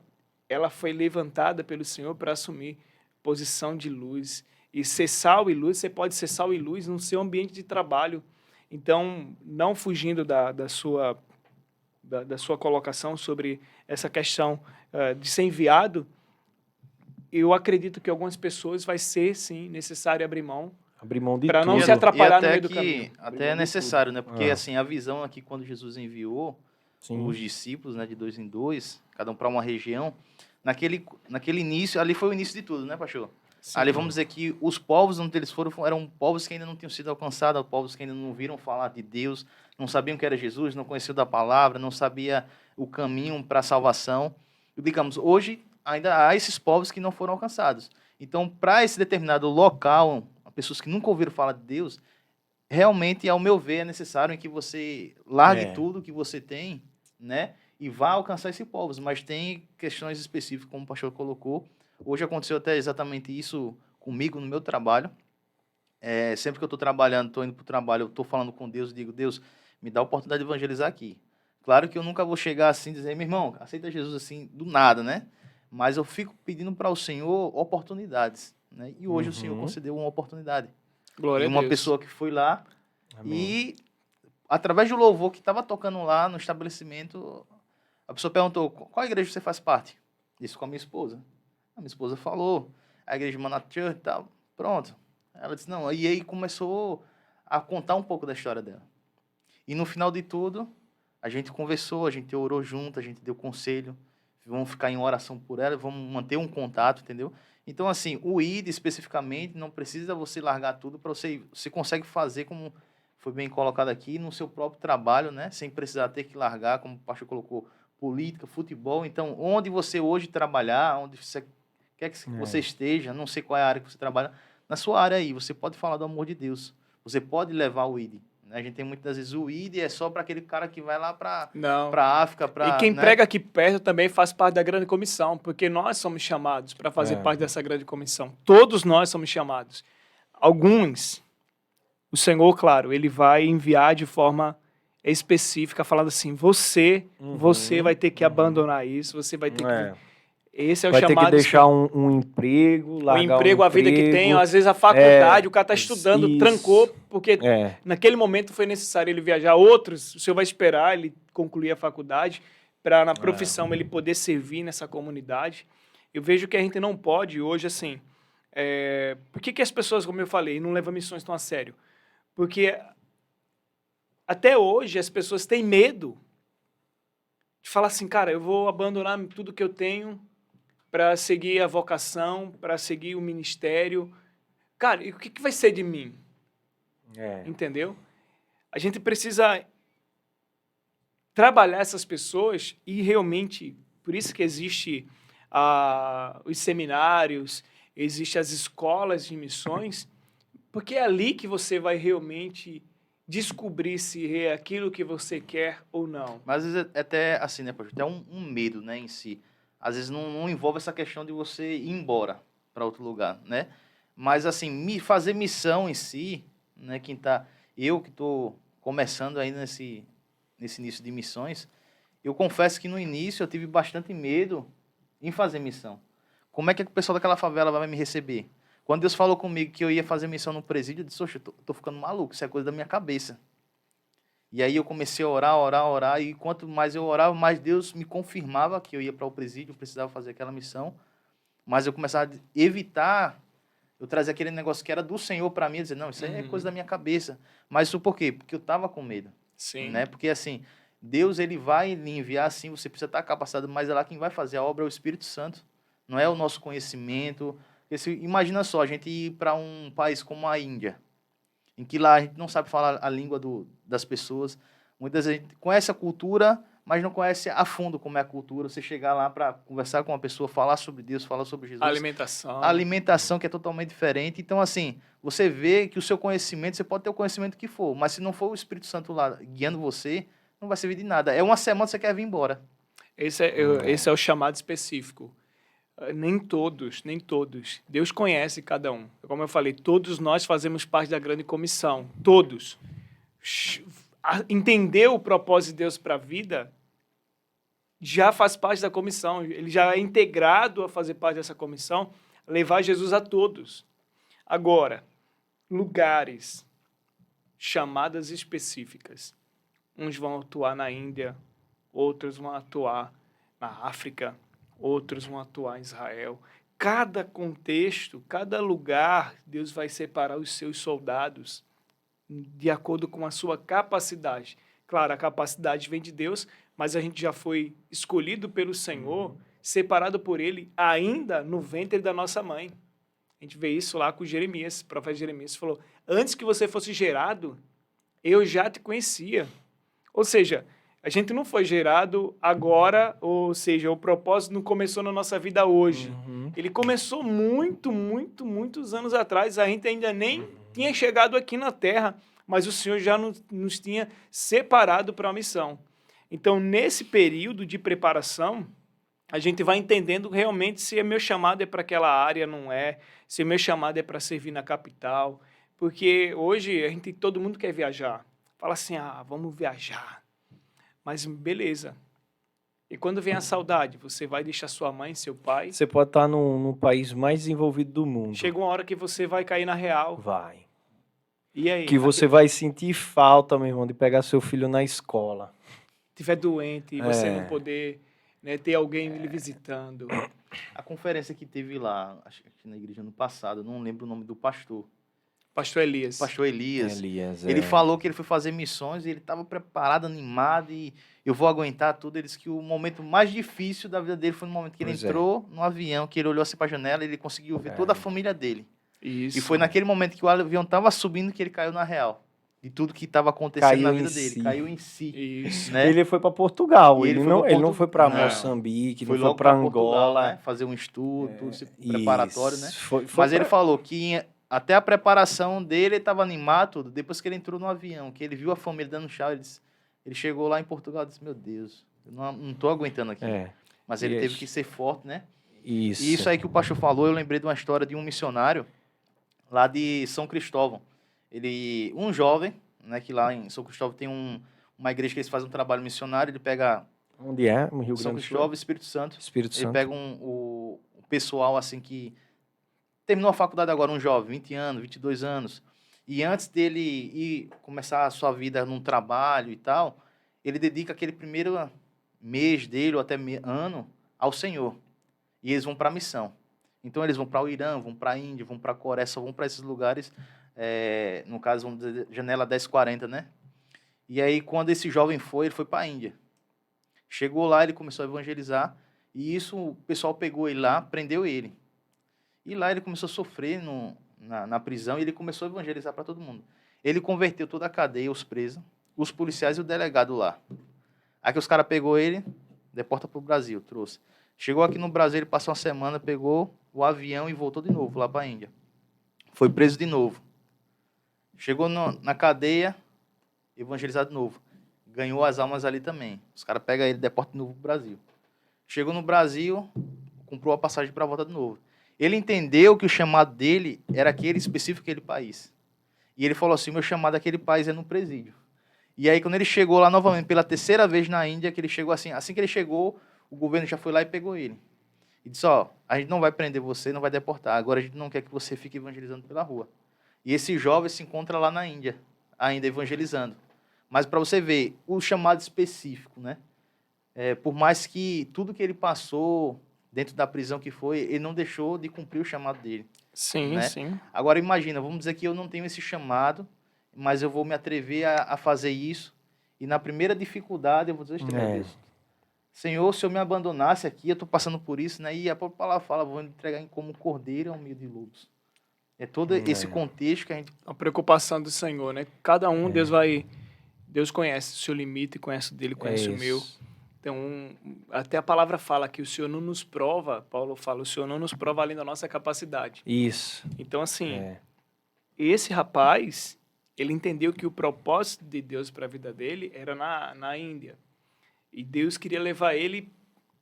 foi levantada pelo Senhor para assumir, posição de luz. E ser sal e luz, você pode ser sal e luz no seu ambiente de trabalho. Então, não fugindo da sua da sua colocação sobre essa questão de ser enviado, eu acredito que algumas pessoas vai ser, sim, necessário abrir mão De para não tudo. se atrapalhar E no até meio do que caminho. até é necessário, né? Porque Ah. assim, a visão aqui quando Jesus enviou Sim. os discípulos, né, de 2 em 2, cada um para uma região, naquele início, ali foi o início de tudo, né, pastor? Sim. Ali vamos dizer que os povos onde eles foram eram povos que ainda não tinham sido alcançados, povos que ainda não viram falar de Deus, não sabiam que era Jesus, não conheciam da palavra, não sabia o caminho para a salvação. E, digamos, hoje ainda há esses povos que não foram alcançados. Então, para esse determinado local, pessoas que nunca ouviram falar de Deus, realmente, ao meu ver, é necessário em que você largue É. tudo que você tem, né? E vá alcançar esses povos. Mas tem questões específicas, como o pastor colocou. Hoje aconteceu até exatamente isso comigo no meu trabalho. Sempre que eu estou trabalhando, estou indo para o trabalho, eu estou falando com Deus, digo, Deus, me dá a oportunidade de evangelizar aqui. Claro que eu nunca vou chegar assim e dizer, meu irmão, aceita Jesus assim, do nada, né? Mas eu fico pedindo para o Senhor oportunidades, né? E hoje o Senhor Uhum. concedeu uma oportunidade. Glória E a uma Deus. pessoa que foi lá Amém. e, através do louvor que estava tocando lá no estabelecimento, a pessoa perguntou, qual igreja você faz parte? Disse com a minha esposa. A minha esposa falou, a igreja de Manat Church e tal. Pronto. Ela disse, não. E aí começou a contar um pouco da história dela. E no final de tudo, a gente conversou, a gente orou junto, a gente deu conselho, vamos ficar em oração por ela, vamos manter um contato, entendeu? Então, assim, o ID especificamente, não precisa você largar tudo para você consegue fazer, como foi bem colocado aqui, no seu próprio trabalho, né? Sem precisar ter que largar, como o pastor colocou, política, futebol. Então, onde você hoje trabalhar, onde você quer que você esteja, não sei qual é a área que você trabalha, na sua área aí, você pode falar do amor de Deus. Você pode levar o ID. A gente tem muitas vezes o ID é só para aquele cara que vai lá para Não. a África, E para... quem né? prega aqui perto também faz parte da grande comissão, porque nós somos chamados para fazer É. parte dessa grande comissão. Todos nós somos chamados. Alguns, o Senhor, claro, ele vai enviar de forma específica, falando assim: você vai ter que abandonar isso, você vai ter que. É. Esse é o Vai ter que chamado. deixar um emprego, O largar emprego, um a vida que tem, emprego. às vezes a faculdade, o cara está Isso. estudando, trancou, porque É. naquele momento foi necessário ele viajar. Outros, o senhor vai esperar ele concluir a faculdade para na profissão ele poder servir nessa comunidade. Eu vejo que a gente não pode hoje, assim... por que as pessoas, como eu falei, não levam missões tão a sério? Porque até hoje as pessoas têm medo de falar assim, cara, eu vou abandonar tudo que eu tenho para seguir a vocação, para seguir o ministério. Cara, e o que vai ser de mim? Entendeu? A gente precisa trabalhar essas pessoas e realmente, por isso que existe os seminários, existem as escolas de missões, porque é ali que você vai realmente descobrir se é aquilo que você quer ou não. Mas às vezes é até assim, né, pastor? Até um medo, né, em si. Às vezes não envolve essa questão de você ir embora para outro lugar, né? Mas assim, fazer missão em si, né, eu que estou começando ainda nesse início de missões, eu confesso que no início eu tive bastante medo em fazer missão. Como é que o pessoal daquela favela vai me receber? Quando Deus falou comigo que eu ia fazer missão no presídio, eu disse, oxe, eu tô ficando maluco, isso é coisa da minha cabeça. E aí eu comecei a orar, e quanto mais eu orava, mais Deus me confirmava que eu ia para o presídio, eu precisava fazer aquela missão. Mas eu começava a evitar, eu trazia aquele negócio que era do Senhor para mim, dizer, não, isso aí é coisa da minha cabeça. Mas isso por quê? Porque eu estava com medo. Sim. Né? Porque assim, Deus ele vai lhe enviar assim, você precisa estar capacitado, mas é lá quem vai fazer a obra é o Espírito Santo. Não é o nosso conhecimento. Imagina só, a gente ir para um país como a Índia, em que lá a gente não sabe falar a língua das pessoas. Muitas vezes a gente conhece a cultura, mas não conhece a fundo como é a cultura. Você chegar lá para conversar com uma pessoa, falar sobre Deus, falar sobre Jesus. Alimentação. A alimentação que é totalmente diferente. Então, assim, você vê que o seu conhecimento, você pode ter o conhecimento que for, mas se não for o Espírito Santo lá guiando você, não vai servir de nada. É uma semana que você quer vir embora. Esse é o chamado específico. Nem todos. Deus conhece cada um. Como eu falei, todos nós fazemos parte da grande comissão. Todos. Entender o propósito de Deus para a vida já faz parte da comissão. Ele já é integrado a fazer parte dessa comissão, levar Jesus a todos. Agora, lugares, chamadas específicas. Uns vão atuar na Índia, outros vão atuar na África, outros vão atuar em Israel. Cada contexto, cada lugar, Deus vai separar os seus soldados de acordo com a sua capacidade. Claro, a capacidade vem de Deus, mas a gente já foi escolhido pelo Senhor, separado por Ele, ainda no ventre da nossa mãe. A gente vê isso lá com Jeremias, o profeta Jeremias falou, antes que você fosse gerado, eu já te conhecia. Ou seja, a gente não foi gerado agora, ou seja, o propósito não começou na nossa vida hoje. Ele começou muitos anos atrás, a gente ainda nem tinha chegado aqui na Terra, mas o Senhor já nos tinha separado para a missão. Então, nesse período de preparação, a gente vai entendendo realmente se o meu chamado é para aquela área, não é, se o meu chamado é para servir na capital, porque hoje todo mundo quer viajar. Fala assim, vamos viajar. Mas beleza. E quando vem a saudade, você vai deixar sua mãe, seu pai? Você pode estar no país mais desenvolvido do mundo. Chega uma hora que você vai cair na real. Vai. E aí? Que você vai sentir falta, meu irmão, de pegar seu filho na escola. Estiver doente e você não poder, né, ter alguém lhe visitando. A conferência que teve lá, acho que na igreja ano passado, não lembro o nome do pastor. Pastor Elias. Pastor Elias. Ele falou que ele foi fazer missões e ele estava preparado, animado e eu vou aguentar tudo. Ele disse que o momento mais difícil da vida dele foi no momento que ele entrou no avião, que ele olhou assim para a janela e ele conseguiu ver toda a família dele. Isso. E foi naquele momento que o avião estava subindo que ele caiu na real. De tudo que estava acontecendo na vida dele. Caiu em si. Isso. Né? Ele foi para Portugal. E ele não foi para Moçambique, foi não foi para Angola. Portugal, né? Fazer um estudo, tudo preparatório, né? Mas ele falou que até a preparação dele estava animado, tudo. Depois que ele entrou no avião, que ele viu a família dando tchau, ele chegou lá em Portugal e disse, meu Deus, eu não estou aguentando aqui. Mas ele teve que ser forte, né? Isso. E isso aí que o pastor falou, eu lembrei de uma história de um missionário lá de São Cristóvão. Um jovem, né, que lá em São Cristóvão tem uma igreja que eles fazem um trabalho missionário, ele pega... Onde é? No Rio Grande do Sul? São Cristóvão, Espírito Santo. Ele pega o pessoal, assim, que terminou a faculdade agora, um jovem, 20 anos, 22 anos, e antes dele ir começar a sua vida num trabalho e tal, ele dedica aquele primeiro mês dele, ou até ano, ao Senhor. E eles vão para a missão. Então, eles vão para o Irã, vão para a Índia, vão para a Coreia, só vão para esses lugares, no caso, vamos dizer, janela 1040, né? E aí, quando esse jovem ele foi para a Índia. Chegou lá, ele começou a evangelizar, e isso, o pessoal pegou ele lá, prendeu ele. E lá ele começou a sofrer na prisão, e ele começou a evangelizar para todo mundo. Ele converteu toda a cadeia, os presos, os policiais e o delegado lá. Aí que os caras pegou ele, deporta para o Brasil, trouxe. Chegou aqui no Brasil, ele passou uma semana, pegou o avião e voltou de novo lá para a Índia. Foi preso de novo. Chegou na cadeia, evangelizado de novo. Ganhou as almas ali também. Os caras pegam ele e deportam de novo para o Brasil. Chegou no Brasil, comprou a passagem para volta de novo. Ele entendeu que o chamado dele era aquele específico, aquele país. E ele falou assim, meu chamado daquele país é no presídio. E aí, quando ele chegou lá novamente, pela terceira vez na Índia, que ele chegou assim que ele chegou, o governo já foi lá e pegou ele. E disse, a gente não vai prender você, não vai deportar. Agora a gente não quer que você fique evangelizando pela rua. E esse jovem se encontra lá na Índia, ainda evangelizando. Mas para você ver, o chamado específico, né? Por mais que tudo que ele passou dentro da prisão que foi, ele não deixou de cumprir o chamado dele. Sim, né? sim. Agora imagina, vamos dizer que eu não tenho esse chamado, mas eu vou me atrever a fazer isso. E na primeira dificuldade eu vou dizer, meu Deus, Senhor, se eu me abandonasse aqui, eu estou passando por isso, né? E a própria palavra fala, vou entregar como cordeiro ao meio de lobos. É todo esse contexto que a gente... A preocupação do Senhor, né? Cada um, Deus conhece o seu limite, conhece o dele, conhece o meu. Então, até a palavra fala que o Senhor não nos prova, Paulo fala, o Senhor não nos prova além da nossa capacidade. Isso. Então, assim, esse rapaz, ele entendeu que o propósito de Deus para a vida dele era na Índia. E Deus queria levar ele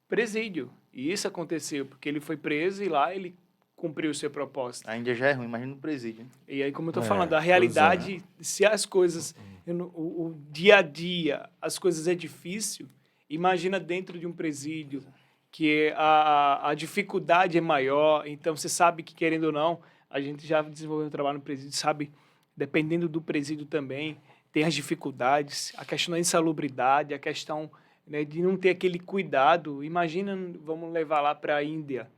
presídio. E isso aconteceu, porque ele foi preso e lá ele cumpriu o seu propósito. A Índia já é ruim, imagina no presídio. E aí, como eu estou falando, a realidade, se as coisas, o dia a dia, as coisas é difícil, imagina dentro de um presídio, que a dificuldade é maior. Então, você sabe que, querendo ou não, a gente já desenvolveu um trabalho no presídio, sabe, dependendo do presídio também, tem as dificuldades, a questão da insalubridade, a questão né, de não ter aquele cuidado. Imagina, vamos levar lá para a Índia,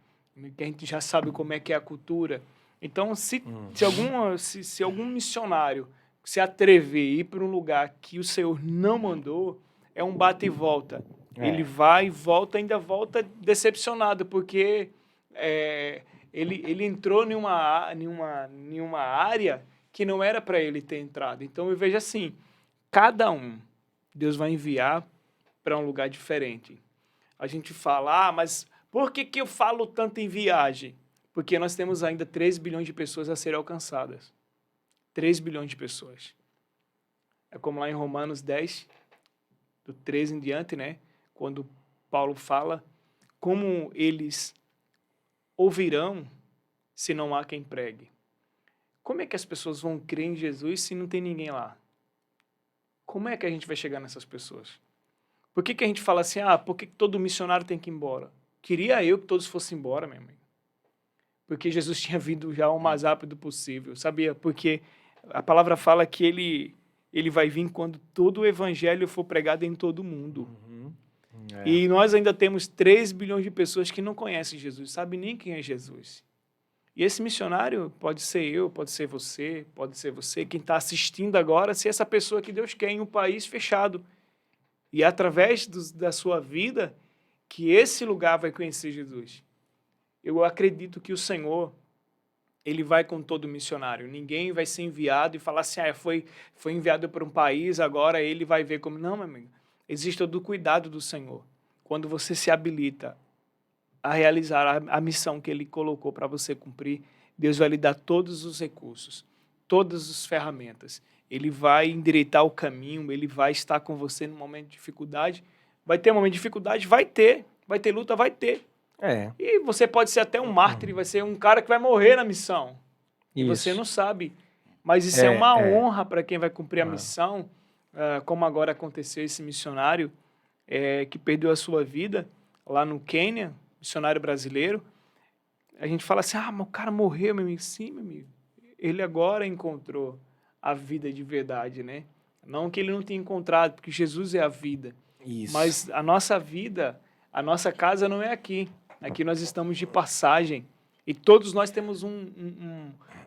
que a gente já sabe como é que é a cultura. Então, se algum missionário se atrever a ir para um lugar que o Senhor não mandou, é um bate e volta. Ele vai e volta, ainda volta decepcionado, porque ele entrou em uma área que não era para ele ter entrado. Então, eu vejo assim, cada um, Deus vai enviar para um lugar diferente. A gente fala, mas por que eu falo tanto em viagem? Porque nós temos ainda 3 bilhões de pessoas a serem alcançadas. 3 bilhões de pessoas. É como lá em Romanos 10, do 13 em diante, né? Quando Paulo fala como eles ouvirão se não há quem pregue. Como é que as pessoas vão crer em Jesus se não tem ninguém lá? Como é que a gente vai chegar nessas pessoas? Por que a gente fala assim, por que todo missionário tem que ir embora? Queria eu que todos fossem embora, meu amigo. Porque Jesus tinha vindo já o mais rápido possível, sabia? Porque a palavra fala que ele vai vir quando todo o evangelho for pregado em todo o mundo. E nós ainda temos 3 bilhões de pessoas que não conhecem Jesus, sabem nem quem é Jesus. E esse missionário pode ser eu, pode ser você, quem está assistindo agora, se essa pessoa que Deus quer em um país fechado. E é através da sua vida que esse lugar vai conhecer Jesus. Eu acredito que o Senhor, ele vai com todo missionário. Ninguém vai ser enviado e falar assim, foi enviado para um país, agora ele vai ver como... Não, meu amigo. Existe todo o cuidado do Senhor. Quando você se habilita a realizar a missão que ele colocou para você cumprir, Deus vai lhe dar todos os recursos, todas as ferramentas. Ele vai endireitar o caminho, ele vai estar com você no momento de dificuldade. Vai ter um momento de dificuldade? Vai ter. Vai ter luta? Vai ter. E você pode ser até um mártir, vai ser um cara que vai morrer na missão. E você não sabe. Mas isso é uma honra para quem vai cumprir a missão, como agora aconteceu esse missionário que perdeu a sua vida lá no Quênia, missionário brasileiro. A gente fala assim, mas o cara morreu, meu amigo. Sim, meu amigo. Ele agora encontrou a vida de verdade, né? Não que ele não tenha encontrado, porque Jesus é a vida. Isso. Mas a nossa vida, a nossa casa não é aqui. Aqui nós estamos de passagem. E todos nós temos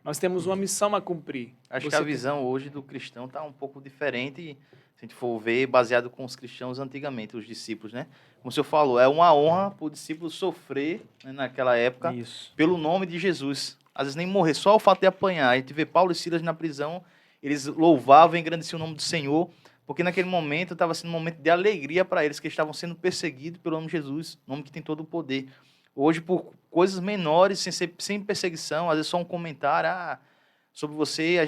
nós temos uma missão a cumprir. Acho que a visão hoje do cristão está um pouco diferente, se a gente for ver, baseado com os cristãos antigamente, os discípulos, né? Como o senhor falou, é uma honra para o discípulo sofrer, né, naquela época, pelo nome de Jesus. Às vezes nem morrer, só o fato de apanhar. A gente vê Paulo e Silas na prisão, eles louvavam e engrandeciam o nome do Senhor, porque naquele momento estava sendo um momento de alegria para eles, que estavam sendo perseguidos pelo nome de Jesus, nome que tem todo o poder. Hoje, por coisas menores, sem perseguição, às vezes só um comentário sobre você,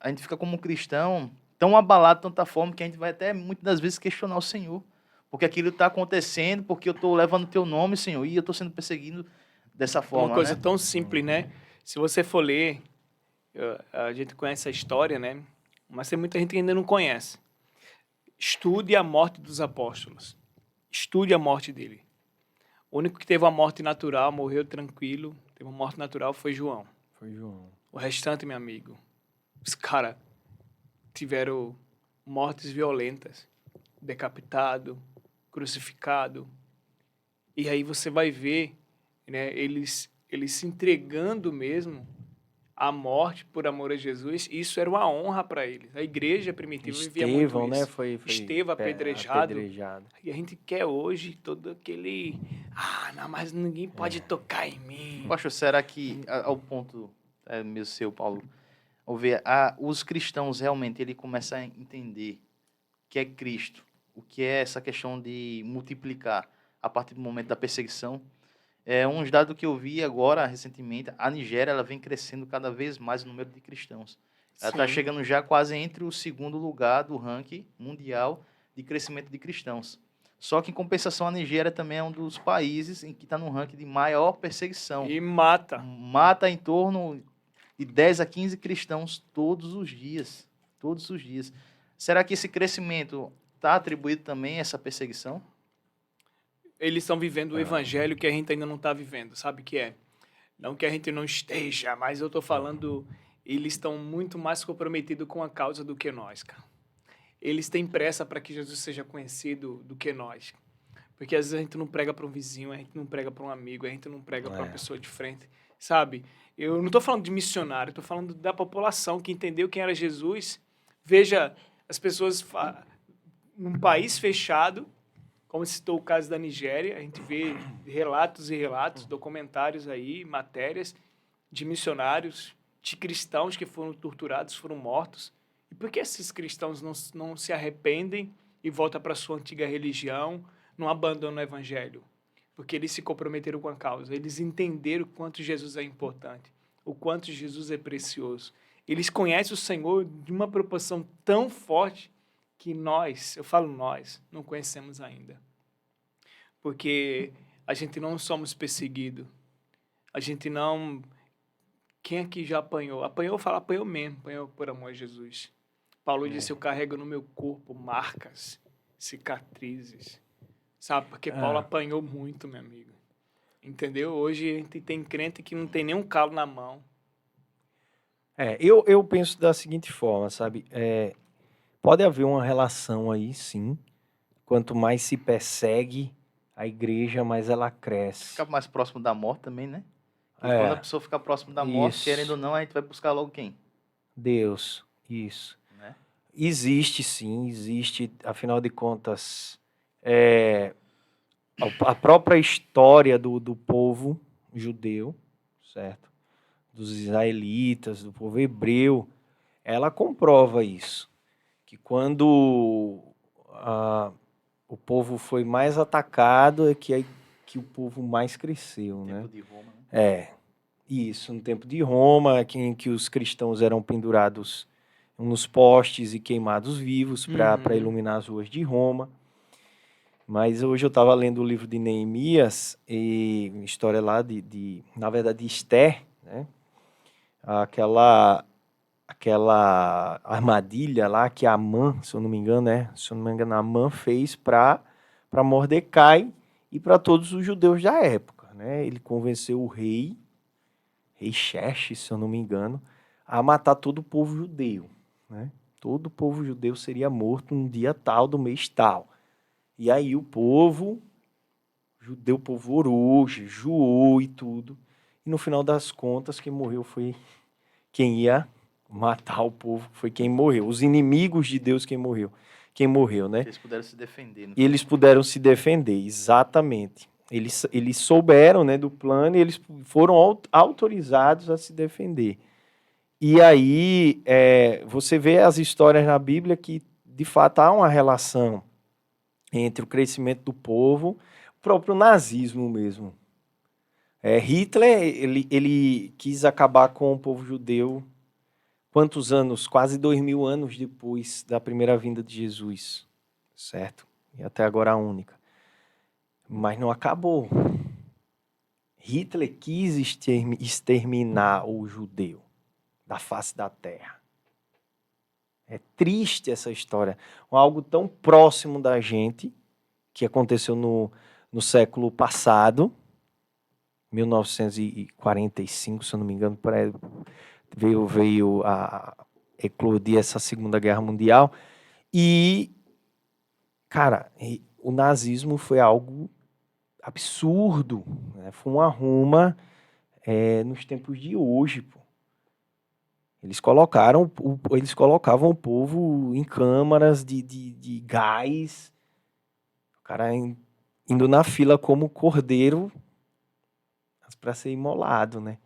a gente fica como um cristão tão abalado de tanta forma que a gente vai até muitas das vezes questionar o Senhor. Porque aquilo está acontecendo, porque eu estou levando o teu nome, Senhor, e eu estou sendo perseguido dessa forma. Uma coisa né? tão simples, né? Se você for ler, a gente conhece a história, né? Mas tem muita gente que ainda não conhece. Estude a morte dos apóstolos. Estude a morte dele. O único que teve uma morte natural, morreu tranquilo, teve uma morte natural, foi João. O restante, meu amigo, os caras tiveram mortes violentas, decapitado, crucificado. E aí você vai ver, né, eles se entregando mesmo à morte por amor a Jesus. Isso era uma honra para eles. A igreja primitiva vivia muito isso. Né, foi Estevão apedrejado. E a gente quer hoje todo aquele... não, mas ninguém pode tocar em mim. Poxa, será que, ao ponto, meu seu, Paulo, os cristãos realmente ele começam a entender o que é Cristo, o que é essa questão de multiplicar a partir do momento da perseguição? Uns dados que eu vi agora, recentemente, a Nigéria ela vem crescendo cada vez mais o número de cristãos. Ela está chegando já quase entre o segundo lugar do ranking mundial de crescimento de cristãos. Só que, em compensação, a Nigéria também é um dos países em que está no ranking de maior perseguição. E mata. Mata em torno de 10 a 15 cristãos todos os dias. Todos os dias. Será que esse crescimento está atribuído também a essa perseguição? Eles estão vivendo o evangelho que a gente ainda não está vivendo, sabe o que é? Não que a gente não esteja, mas eu estou falando, eles estão muito mais comprometidos com a causa do que nós, cara. eles têm pressa para que Jesus seja conhecido do que nós. Porque às vezes a gente não prega para um vizinho, a gente não prega para um amigo, a gente não prega para uma pessoa de frente, sabe? Eu não estou falando de missionário, estou falando da população que entendeu quem era Jesus. Veja, as pessoas num país fechado, como citou o caso da Nigéria, a gente vê relatos e relatos, documentários aí, matérias de missionários, de cristãos que foram torturados, foram mortos. E por que esses cristãos não se arrependem e voltam para a sua antiga religião, não abandonam o evangelho? Porque eles se comprometeram com a causa, eles entenderam o quanto Jesus é importante, o quanto Jesus é precioso. Eles conhecem o Senhor de uma proporção tão forte que nós, eu falo nós, não conhecemos ainda. Porque a gente não somos perseguidos. A gente não... Quem aqui já apanhou? Apanhou, fala, apanhou mesmo, apanhou por amor a Jesus. Paulo disse, eu carrego no meu corpo marcas, cicatrizes. Sabe? Porque Paulo apanhou muito, meu amigo. Entendeu? Hoje a gente tem crente que não tem nenhum calo na mão. Eu penso da seguinte forma, sabe? Pode haver uma relação aí, sim. Quanto mais se persegue a igreja, mais ela cresce. Ficar mais próximo da morte também, né? Porque quando a pessoa ficar próximo da morte, Isso. querendo ou não, a gente vai buscar logo quem? Deus, isso. Né? Existe, sim, existe. Afinal de contas, a própria história do povo judeu, certo? Dos israelitas, do povo hebreu, ela comprova isso. Que quando o povo foi mais atacado, é que o povo mais cresceu, né? Tempo de Roma, né? Isso, no tempo de Roma, em que os cristãos eram pendurados nos postes e queimados vivos para iluminar as ruas de Roma. Mas hoje eu estava lendo o livro de Neemias, e história lá na verdade, de Esther, né? Aquela armadilha lá que Amã, se eu não me engano, Amã fez para Mordecai e para todos os judeus da época, né? Ele convenceu o rei Xerxes, se eu não me engano, a matar todo o povo judeu, né? Todo o povo judeu seria morto num dia tal do mês tal. E aí o povo judeu, o povo orou, jejuou e tudo. E no final das contas, quem morreu foi quem ia matar o povo, foi quem morreu. Os inimigos de Deus, quem morreu, né? Eles puderam se defender. Né? Eles puderam se defender, exatamente. Eles souberam, né, do plano e eles foram autorizados a se defender. E aí você vê as histórias na Bíblia que, de fato, há uma relação entre o crescimento do povo, o próprio nazismo mesmo. Hitler, ele quis acabar com o povo judeu quantos anos? Quase 2000 anos depois da primeira vinda de Jesus, certo? E até agora a única. Mas não acabou. Hitler quis exterminar o judeu da face da terra. É triste essa história. Algo tão próximo da gente, que aconteceu no século passado, 1945, se eu não me engano, veio a eclodir essa Segunda Guerra Mundial. E, cara, o nazismo foi algo absurdo, né? Foi uma Roma nos tempos de hoje, pô. Eles colocavam o povo em câmaras de gás, o cara indo na fila como cordeiro para ser imolado, né?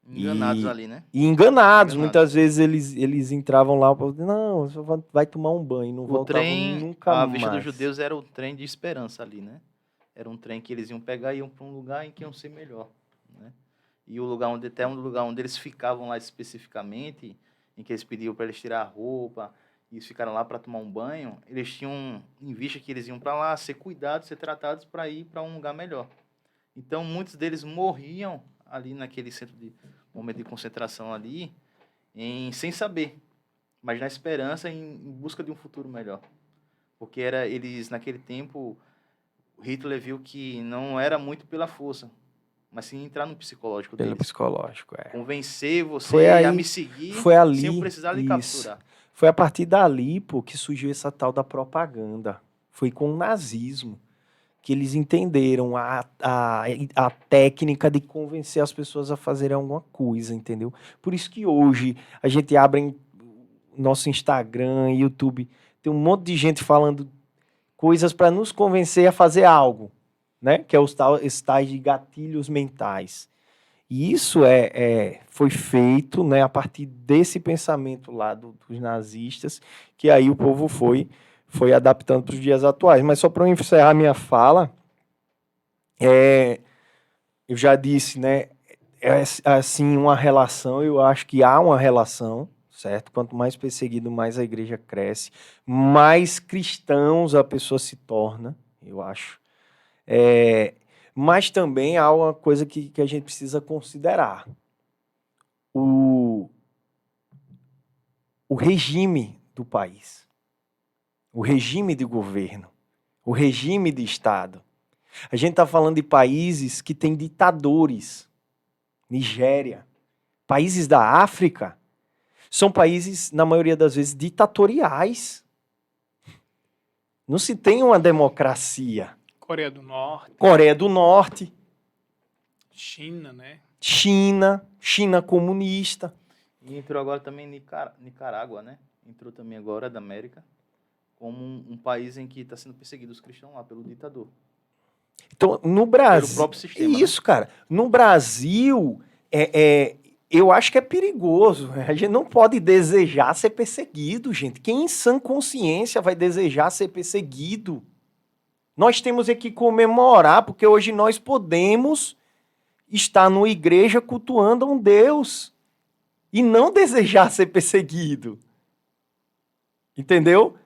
Enganados ali, né? E enganados. Muitas vezes eles entravam lá, não, só vai tomar um banho, não voltavam nunca mais. A vista dos judeus era o trem de esperança ali, né? Era um trem que eles iam pegar e iam para um lugar em que iam ser melhor, né? E o lugar até um lugar onde eles ficavam lá especificamente, em que eles pediam para eles tirar a roupa, e eles ficaram lá para tomar um banho, eles tinham em vista que eles iam para lá ser cuidados, ser tratados para ir para um lugar melhor. Então, muitos deles morriam ali naquele momento de concentração ali, sem saber, mas na esperança, em busca de um futuro melhor. Porque eles, naquele tempo, Hitler viu que não era muito pela força, mas sim entrar no psicológico deles. Pelo psicológico, Convencer você a me seguir foi ali, sem eu precisar lhe capturar. Foi a partir dali, pô, que surgiu essa tal da propaganda. Foi com o nazismo que eles entenderam a técnica de convencer as pessoas a fazerem alguma coisa, entendeu? Por isso que hoje a gente abre nosso Instagram, YouTube, tem um monte de gente falando coisas para nos convencer a fazer algo, né? Que é os tais de gatilhos mentais. E isso foi feito, né, a partir desse pensamento lá dos nazistas, que aí o povo foi adaptando para os dias atuais. Mas só para eu encerrar minha fala, eu já disse, né, assim, uma relação, eu acho que há uma relação, certo? Quanto mais perseguido, mais a igreja cresce, mais cristãos a pessoa se torna, eu acho. Mas também há uma coisa que a gente precisa considerar. O regime do país, o regime de governo, o regime de Estado. A gente está falando de países que têm ditadores. Nigéria, países da África, são países, na maioria das vezes, ditatoriais. Não se tem uma democracia. Coreia do Norte. Coreia do Norte. China, né? China comunista. E entrou agora também Nicarágua, né? Entrou também agora da América como um país em que está sendo perseguido os cristãos lá pelo ditador. Então, no Brasil... Pelo próprio sistema, isso, né? Cara. No Brasil, eu acho que é perigoso. A gente não pode desejar ser perseguido, gente. Quem em sã consciência vai desejar ser perseguido? Nós temos que comemorar, porque hoje nós podemos estar numa igreja cultuando a um Deus e não desejar ser perseguido. Entendeu?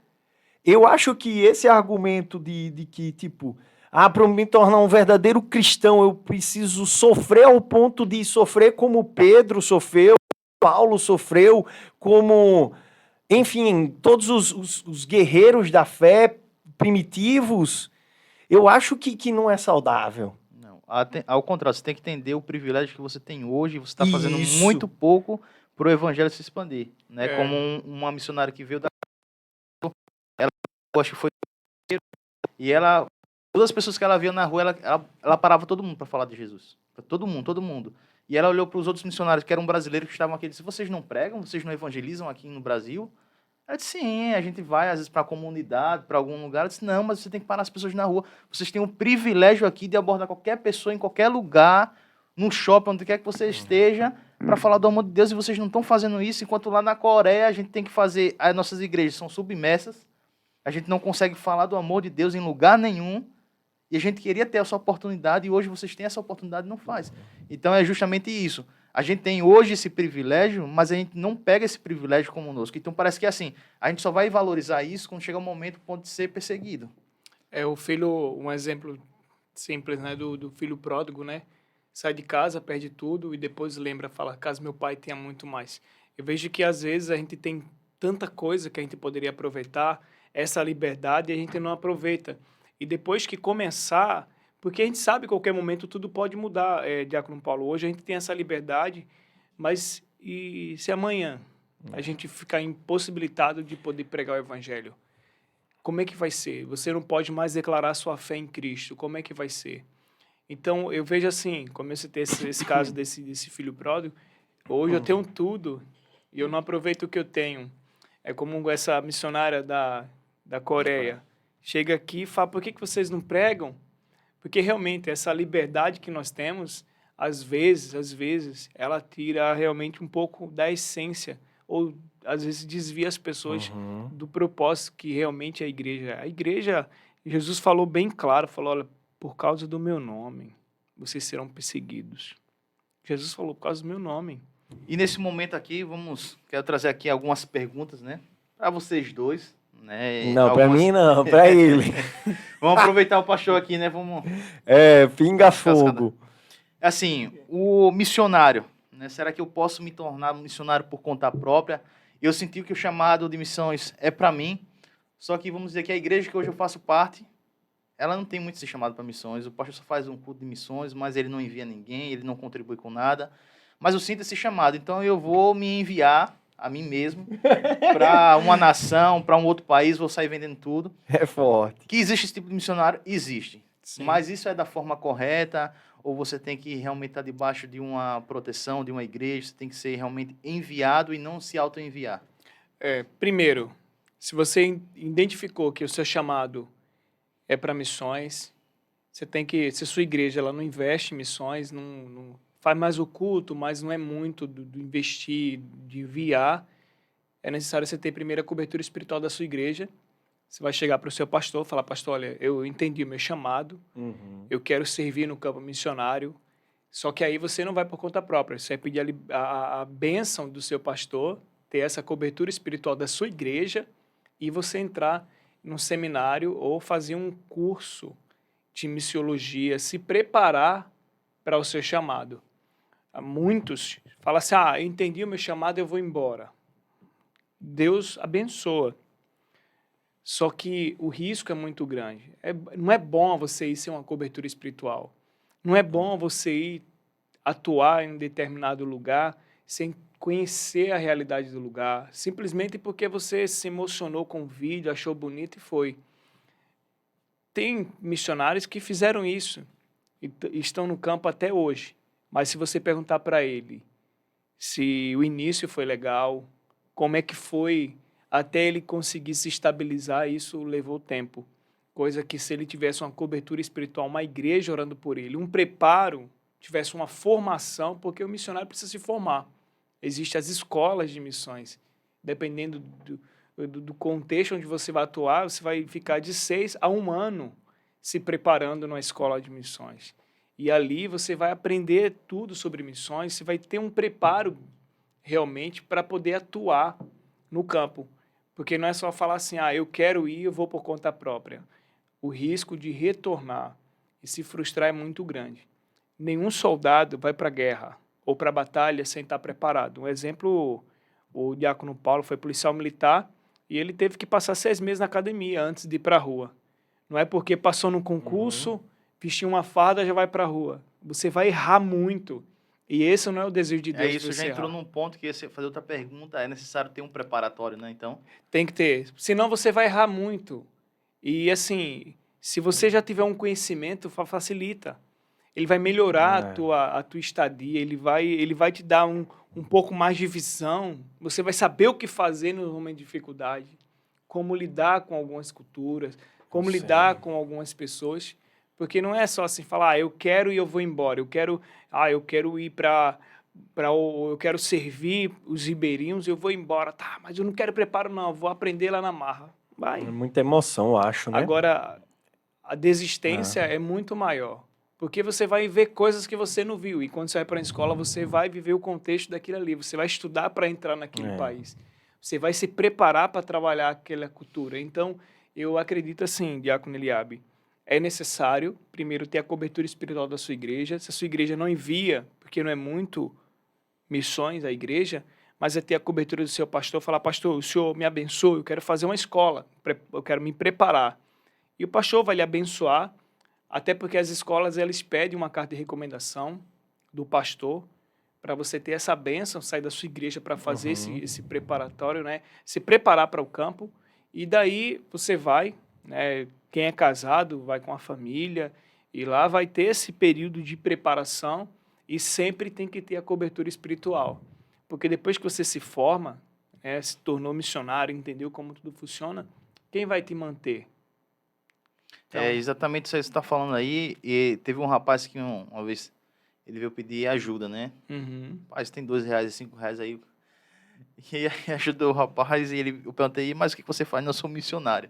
Eu acho que esse argumento de que, tipo, para me tornar um verdadeiro cristão, eu preciso sofrer ao ponto de sofrer como Pedro sofreu, Paulo sofreu, como, enfim, todos os guerreiros da fé primitivos. Eu acho que não é saudável. Não, ao contrário, você tem que entender o privilégio que você tem hoje, você está fazendo muito pouco para o evangelho se expandir. Né? Como uma missionária que veio da... Ela, acho que foi... E ela... Todas as pessoas que ela via na rua, ela parava todo mundo para falar de Jesus. Todo mundo. E ela olhou para os outros missionários, que eram brasileiros, que estavam aqui, e disse, vocês não pregam? Vocês não evangelizam aqui no Brasil? Ela disse, sim, a gente vai, às vezes, para a comunidade, para algum lugar. Ela disse, não, mas você tem que parar as pessoas na rua. Vocês têm o privilégio aqui de abordar qualquer pessoa, em qualquer lugar, no shopping, onde quer que você esteja, para falar do amor de Deus, e vocês não estão fazendo isso, enquanto lá na Coreia a gente tem que fazer, as nossas igrejas são submersas, a gente não consegue falar do amor de Deus em lugar nenhum, e a gente queria ter essa oportunidade, e hoje vocês têm essa oportunidade e não faz. Então é justamente isso. A gente tem hoje esse privilégio, mas a gente não pega esse privilégio conosco. Então parece que assim, a gente só vai valorizar isso quando chegar o momento de ser perseguido. O filho, um exemplo simples, né, do filho pródigo, né? Sai de casa, perde tudo e depois lembra, fala, caso meu pai tenha muito mais. Eu vejo que às vezes a gente tem tanta coisa que a gente poderia aproveitar, essa liberdade, e a gente não aproveita. E depois que começar, porque a gente sabe que a qualquer momento tudo pode mudar, Diácono Paulo. Hoje a gente tem essa liberdade, mas e se amanhã a gente ficar impossibilitado de poder pregar o evangelho? Como é que vai ser? Você não pode mais declarar sua fé em Cristo. Como é que vai ser? Então, eu vejo assim, como eu citei esse caso desse filho pródigo, hoje eu tenho tudo e eu não aproveito o que eu tenho. É como essa missionária da Coreia. Chega aqui e fala, por que vocês não pregam? Porque realmente essa liberdade que nós temos, às vezes, ela tira realmente um pouco da essência, ou às vezes desvia as pessoas do propósito que realmente é a igreja. A igreja, Jesus falou bem claro, falou, olha, por causa do meu nome, vocês serão perseguidos. Jesus falou, por causa do meu nome. E nesse momento aqui, quero trazer aqui algumas perguntas, né, para vocês dois. Né? Não, para mim não, para ele. Vamos aproveitar o pastor aqui, né? Pinga fogo. Assim, o missionário, né? Será que eu posso me tornar um missionário por conta própria? Eu senti que o chamado de missões é para mim, só que vamos dizer que a igreja que hoje eu faço parte, ela não tem muito esse chamado para missões. O pastor só faz um culto de missões, mas ele não envia ninguém, ele não contribui com nada. Mas eu sinto esse chamado, então eu vou me enviar a mim mesmo, para uma nação, para um outro país, vou sair vendendo tudo. É forte. Que existe esse tipo de missionário? Existe. Sim. Mas isso é da forma correta, ou você tem que realmente estar debaixo de uma proteção, de uma igreja, você tem que ser realmente enviado e não se auto-enviar. Primeiro, se você identificou que o seu chamado é para missões, você tem que, se a sua igreja ela não investe em missões, não faz mais o culto, mas não é muito do investir, de enviar, é necessário você ter primeiro a cobertura espiritual da sua igreja. Você vai chegar para o seu pastor, falar, pastor, olha, eu entendi o meu chamado, eu quero servir no campo missionário, só que aí você não vai por conta própria, você vai pedir a bênção do seu pastor, ter essa cobertura espiritual da sua igreja e você entrar num seminário ou fazer um curso de missiologia, se preparar para o seu chamado. Muitos falam assim, eu entendi o meu chamado, eu vou embora. Deus abençoa. Só que o risco é muito grande. Não é bom você ir sem uma cobertura espiritual. Não é bom você ir atuar em um determinado lugar sem conhecer a realidade do lugar, simplesmente porque você se emocionou com o vídeo, achou bonito e foi. Tem missionários que fizeram isso e estão no campo até hoje. Mas se você perguntar para ele se o início foi legal, como é que foi até ele conseguir se estabilizar, isso levou tempo. Coisa que se ele tivesse uma cobertura espiritual, uma igreja orando por ele, um preparo, tivesse uma formação, porque o missionário precisa se formar. Existem as escolas de missões. Dependendo do contexto onde você vai atuar, você vai ficar de 6 a 1 ano se preparando numa escola de missões. E ali você vai aprender tudo sobre missões, você vai ter um preparo realmente para poder atuar no campo. Porque não é só falar assim, eu quero ir, eu vou por conta própria. O risco de retornar e se frustrar é muito grande. Nenhum soldado vai para a guerra ou para a batalha sem estar preparado. Um exemplo, o diácono Paulo foi policial militar e ele teve que passar 6 meses na academia antes de ir para a rua. Não é porque passou no concurso, vestiu uma farda, já vai para a rua. Você vai errar muito. E esse não é o desejo de Deus. Isso já entrou num ponto que ia fazer outra pergunta. É necessário ter um preparatório, né? Então, tem que ter. Senão você vai errar muito. E assim, se você já tiver um conhecimento, facilita. Ele vai melhorar a tua estadia, ele vai te dar um pouco mais de visão. Você vai saber o que fazer no momento de dificuldade, como lidar com algumas culturas, como lidar com algumas pessoas. Porque não é só assim falar, eu quero e eu vou embora. Eu quero ir eu quero servir os ribeirinhos, eu vou embora. Tá, mas eu não quero preparo não, eu vou aprender lá na marra. Vai. É muita emoção, eu acho, né? Agora, a desistência é muito maior. Porque você vai ver coisas que você não viu. E quando você vai para a escola, você vai viver o contexto daquilo ali. Você vai estudar para entrar naquele país. Você vai se preparar para trabalhar aquela cultura. Então, eu acredito assim, Diácono Eliabe, é necessário, primeiro, ter a cobertura espiritual da sua igreja. Se a sua igreja não envia, porque não é muito missões a igreja, mas é ter a cobertura do seu pastor, falar, pastor, o senhor me abençoe, eu quero fazer uma escola, eu quero me preparar. E o pastor vai lhe abençoar, até porque as escolas, eles pedem uma carta de recomendação do pastor, para você ter essa bênção, sair da sua igreja para fazer esse preparatório, né? Se preparar para o campo, e daí você vai, né? Quem é casado vai com a família, e lá vai ter esse período de preparação, e sempre tem que ter a cobertura espiritual. Porque depois que você se forma, né, se tornou missionário, entendeu como tudo funciona, quem vai te manter? Então, é exatamente isso aí que você está falando aí. E teve um rapaz que uma vez ele veio pedir ajuda, né? Rapaz, tem R$2 e R$5 aí. E aí ajudou o rapaz e eu perguntei, mas o que você faz? Não, eu sou missionário.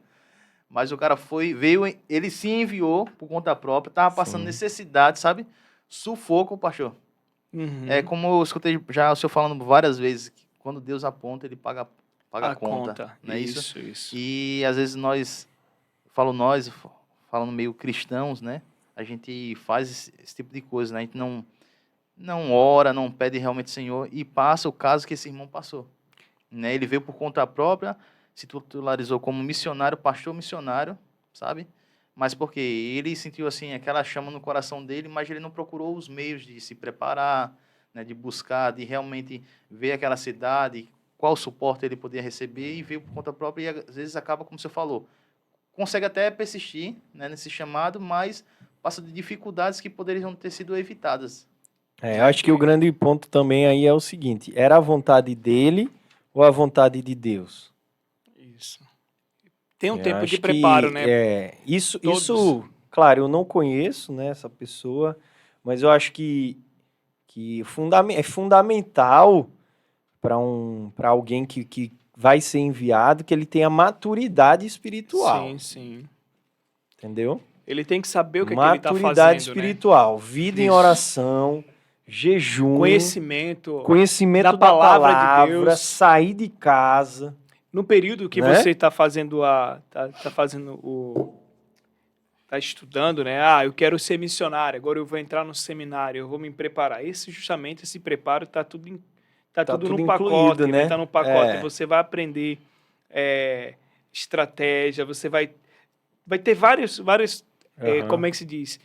Mas o cara veio, ele se enviou por conta própria, estava passando necessidade, sabe? Sufoco, pastor. É como eu escutei já o senhor falando várias vezes, que quando Deus aponta, ele paga a conta. Não é isso? E às vezes falando meio cristãos, né? A gente faz esse tipo de coisa, né? A gente não ora, não pede realmente Senhor e passa o caso que esse irmão passou. Né? Ele veio por conta própria, se titularizou como missionário, pastor missionário, sabe? Mas porque ele sentiu assim aquela chama no coração dele, mas ele não procurou os meios de se preparar, né, de buscar, de realmente ver aquela cidade, qual suporte ele podia receber e veio por conta própria e às vezes acaba, como você falou, consegue até persistir, né, nesse chamado, mas passa de dificuldades que poderiam ter sido evitadas. Eu acho que o grande ponto também aí é o seguinte, era a vontade dele ou a vontade de Deus? Isso. Tem um Eu tempo de acho preparo, que, né? Isso, claro, eu não conheço, né, essa pessoa, mas eu acho que é fundamental para alguém que vai ser enviado que ele tenha maturidade espiritual, Sim, sim. entendeu? Ele tem que saber o que, é que ele está Maturidade fazendo, né? espiritual, vida em Isso. oração, jejum, Conhecimento conhecimento da palavra de Deus. sair de casa. No período que Né? você está fazendo tá estudando, né? Ah, eu quero ser missionário, agora eu vou entrar no seminário, eu vou me preparar. Justamente esse preparo está tudo tudo no tudo pacote, incluído, né? Tá no pacote. É. Você vai aprender estratégia, você vai ter vários Aham. como é que se diz?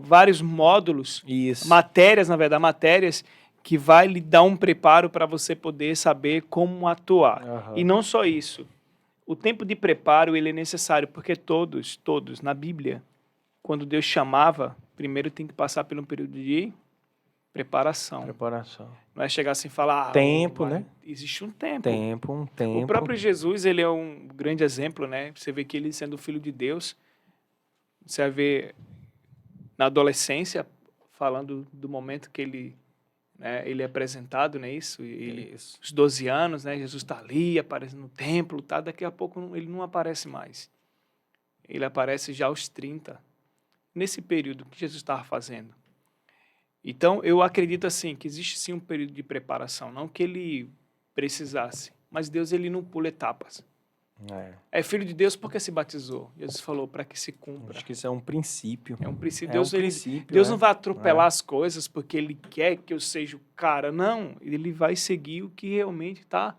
Vários módulos, Isso. matérias, na verdade, matérias que vai lhe dar um preparo para você poder saber como atuar. Aham. E não só isso. O tempo de preparo ele é necessário, porque todos, na Bíblia, quando Deus chamava, primeiro tem que passar por um período de preparação. Não é chegar assim e falar... Tempo, né? Existe um tempo. Tempo. O próprio Jesus, ele é um grande exemplo, né? Você vê que ele, sendo filho de Deus, você vai ver na adolescência, falando do momento que ele é apresentado, né? Isso. Os 12 anos, né? Jesus está ali, aparece no templo, tá? Daqui a pouco ele não aparece mais. Ele aparece já aos 30. Nesse período, o que Jesus estava fazendo? Então, eu acredito assim, que existe sim um período de preparação, não que ele precisasse, mas Deus ele não pula etapas. É filho de Deus porque se batizou. Jesus falou para que se cumpra. Acho que isso é um princípio. É um princípio. Deus, Deus não vai atropelar as coisas porque ele quer que eu seja o cara. Não, ele vai seguir o que realmente está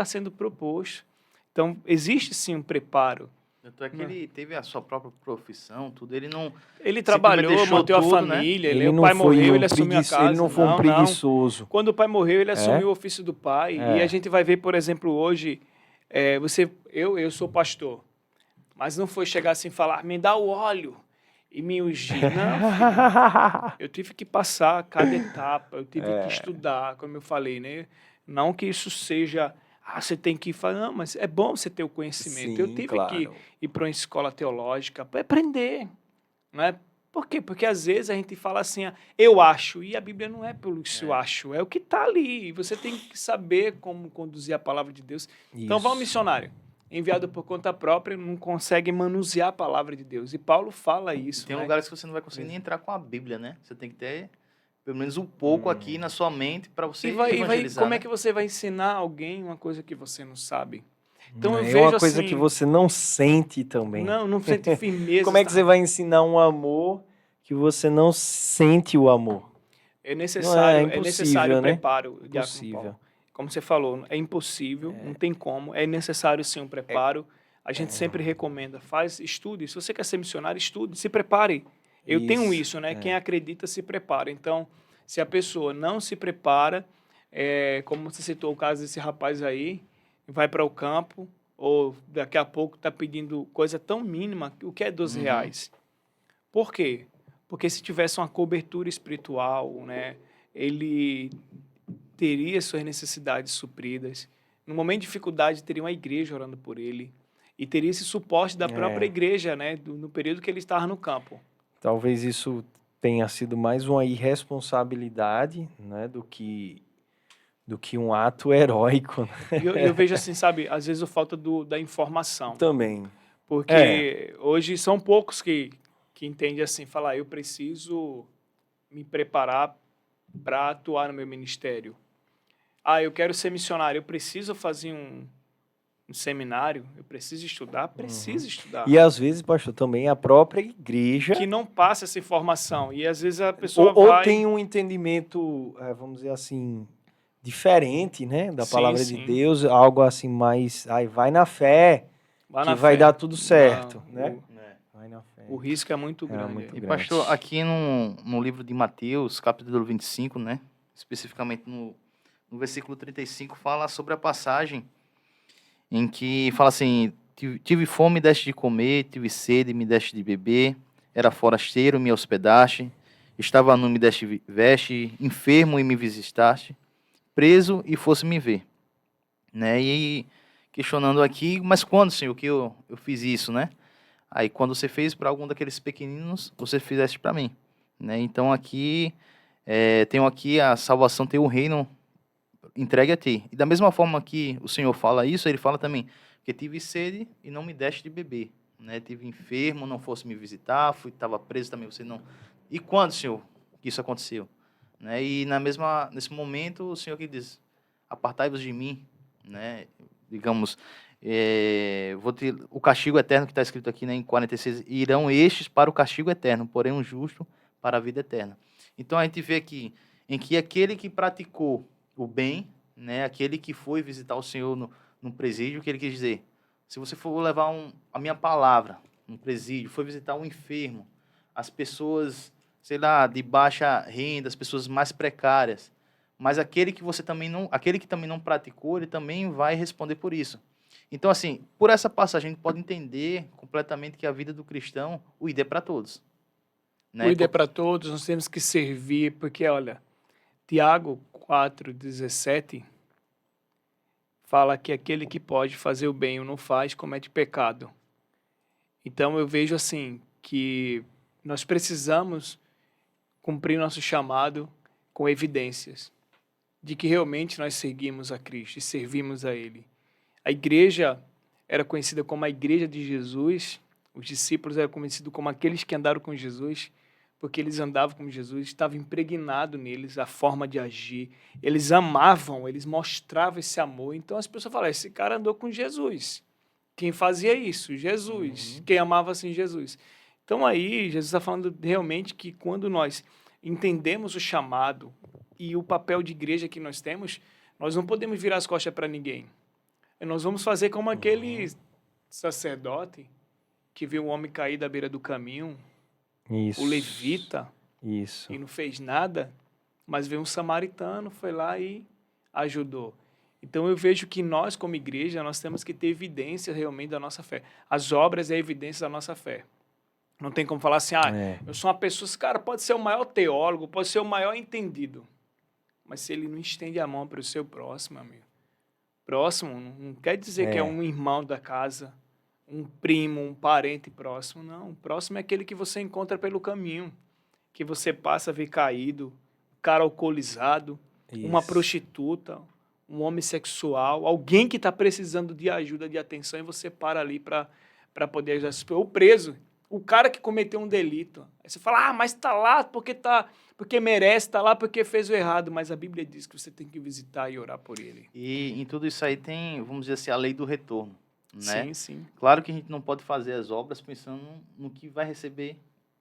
sendo proposto. Então, existe sim um preparo. Tanto é que ele teve a sua própria profissão, tudo. Ele não... Ele trabalhou, manteve a família. Né? O pai morreu, ele assumiu a casa. Ele não foi um preguiçoso. Quando o pai morreu, ele assumiu o ofício do pai. E a gente vai ver, por exemplo, hoje... eu sou pastor, mas não foi chegar assim e falar, me dá o óleo e me ungir. Não, filho. Eu tive que passar cada etapa, eu tive que estudar, como eu falei, né? Não que isso seja, você tem que falar, não, mas é bom você ter o conhecimento. Sim, eu tive que ir para uma escola teológica para aprender, não é? Por quê? Porque às vezes a gente fala assim, eu acho, e a Bíblia não é pelo isso eu acho, é o que está ali. Você tem que saber como conduzir a palavra de Deus. Isso. Então, vai um missionário, enviado por conta própria, não consegue manusear a palavra de Deus. E Paulo fala isso. Tem lugares que você não vai conseguir nem entrar com a Bíblia, né? Você tem que ter pelo menos um pouco aqui na sua mente para você evangelizar. Como é que você vai ensinar alguém uma coisa que você não sabe? Então, eu vejo uma coisa que você não sente também. Não sente firmeza. Como é que você vai ensinar um amor que você não sente o amor? É necessário, é necessário o né? preparo. Impossível. Como você falou, é impossível, não tem como. É necessário sim um preparo. A gente sempre recomenda, estude. Se você quer ser missionário, estude, se prepare. Eu tenho isso, né? Quem acredita se prepara. Então, se a pessoa não se prepara, como você citou o caso desse rapaz aí, vai para o campo, ou daqui a pouco está pedindo coisa tão mínima, o que é 12 reais? Por quê? Porque se tivesse uma cobertura espiritual, né, ele teria suas necessidades supridas. No momento de dificuldade, teria uma igreja orando por ele. E teria esse suporte da própria igreja, né, no período que ele estava no campo. Talvez isso tenha sido mais uma irresponsabilidade, né, do que um ato heróico. Eu vejo assim, sabe, às vezes a falta da informação. Também. Porque hoje são poucos que entendem assim, falar, eu preciso me preparar para atuar no meu ministério. Eu quero ser missionário, eu preciso fazer um seminário, eu preciso estudar, estudar. E às vezes, pastor, também a própria igreja... Que não passa essa informação. E às vezes a pessoa ou tem um entendimento, vamos dizer assim... diferente, né, da palavra de Deus, algo assim mais, vai na fé, vai dar tudo certo, né? Vai na fé. O risco é muito grande. E pastor, aqui no livro de Mateus, capítulo 25, né, especificamente no no versículo 35, fala sobre a passagem em que fala assim: tive fome, me deste de comer, tive sede, me deste de beber, era forasteiro, me hospedaste, estava nu, me deste veste, enfermo e me visitaste, preso e fosse me ver. Né? E questionando aqui, mas quando, Senhor, que eu fiz isso, né? Aí quando você fez para algum daqueles pequeninos, você fizeste para mim. Né? Então aqui, tenho aqui a salvação, tem o reino entregue a ti. E da mesma forma que o Senhor fala isso, ele fala também, que tive sede e não me deste de beber. Né? Tive enfermo, não fosse me visitar, estava preso também, você não... E quando, Senhor, que isso aconteceu? Né? E nesse momento, o Senhor que diz, apartai-vos de mim, né? Digamos, o castigo eterno que está escrito aqui, né, em 46, irão estes para o castigo eterno, porém um justo para a vida eterna. Então a gente vê aqui em que aquele que praticou o bem, né, aquele que foi visitar o Senhor no presídio, que ele quis dizer, se você for levar a minha palavra no presídio, foi visitar um enfermo, as pessoas, sei lá, de baixa renda, as pessoas mais precárias, mas aquele que também não praticou, ele também vai responder por isso. Então, assim, por essa passagem, a gente pode entender completamente que a vida do cristão, o ID é para todos. Né? O ID é para todos, nós temos que servir, porque, olha, Tiago 4,17 fala que aquele que pode fazer o bem ou não faz, comete pecado. Então, eu vejo assim, que nós precisamos cumprir nosso chamado com evidências de que realmente nós seguimos a Cristo e servimos a Ele. A igreja era conhecida como a Igreja de Jesus, os discípulos eram conhecidos como aqueles que andaram com Jesus, porque eles andavam com Jesus, estava impregnado neles a forma de agir, eles amavam, eles mostravam esse amor. Então as pessoas falam, esse cara andou com Jesus. Quem fazia isso? Jesus. Uhum. Quem amava assim? Jesus. Então aí Jesus está falando realmente que quando nós entendemos o chamado e o papel de igreja que nós temos, nós não podemos virar as costas para ninguém. E nós vamos fazer como aquele sacerdote que viu um homem cair da beira do caminho, Isso. o levita, Isso. e não fez nada, mas veio um samaritano, foi lá e ajudou. Então eu vejo que nós, como igreja, nós temos que ter evidência realmente da nossa fé. As obras é a evidência da nossa fé. Não tem como falar assim, eu sou uma pessoa, esse cara pode ser o maior teólogo, pode ser o maior entendido, mas se ele não estende a mão para o seu próximo, amigo, próximo não quer dizer que é um irmão da casa, um primo, um parente próximo, não. O próximo é aquele que você encontra pelo caminho, que você passa a ver caído, um cara alcoolizado, uma prostituta, um homossexual, alguém que está precisando de ajuda, de atenção, e você para ali para poder ajudar. O preso, o cara que cometeu um delito. Aí você fala, mas está lá porque merece, está lá porque fez o errado. Mas a Bíblia diz que você tem que visitar e orar por ele. E em tudo isso aí tem, vamos dizer assim, a lei do retorno. Né? Sim, sim. Claro que a gente não pode fazer as obras pensando no que vai receber.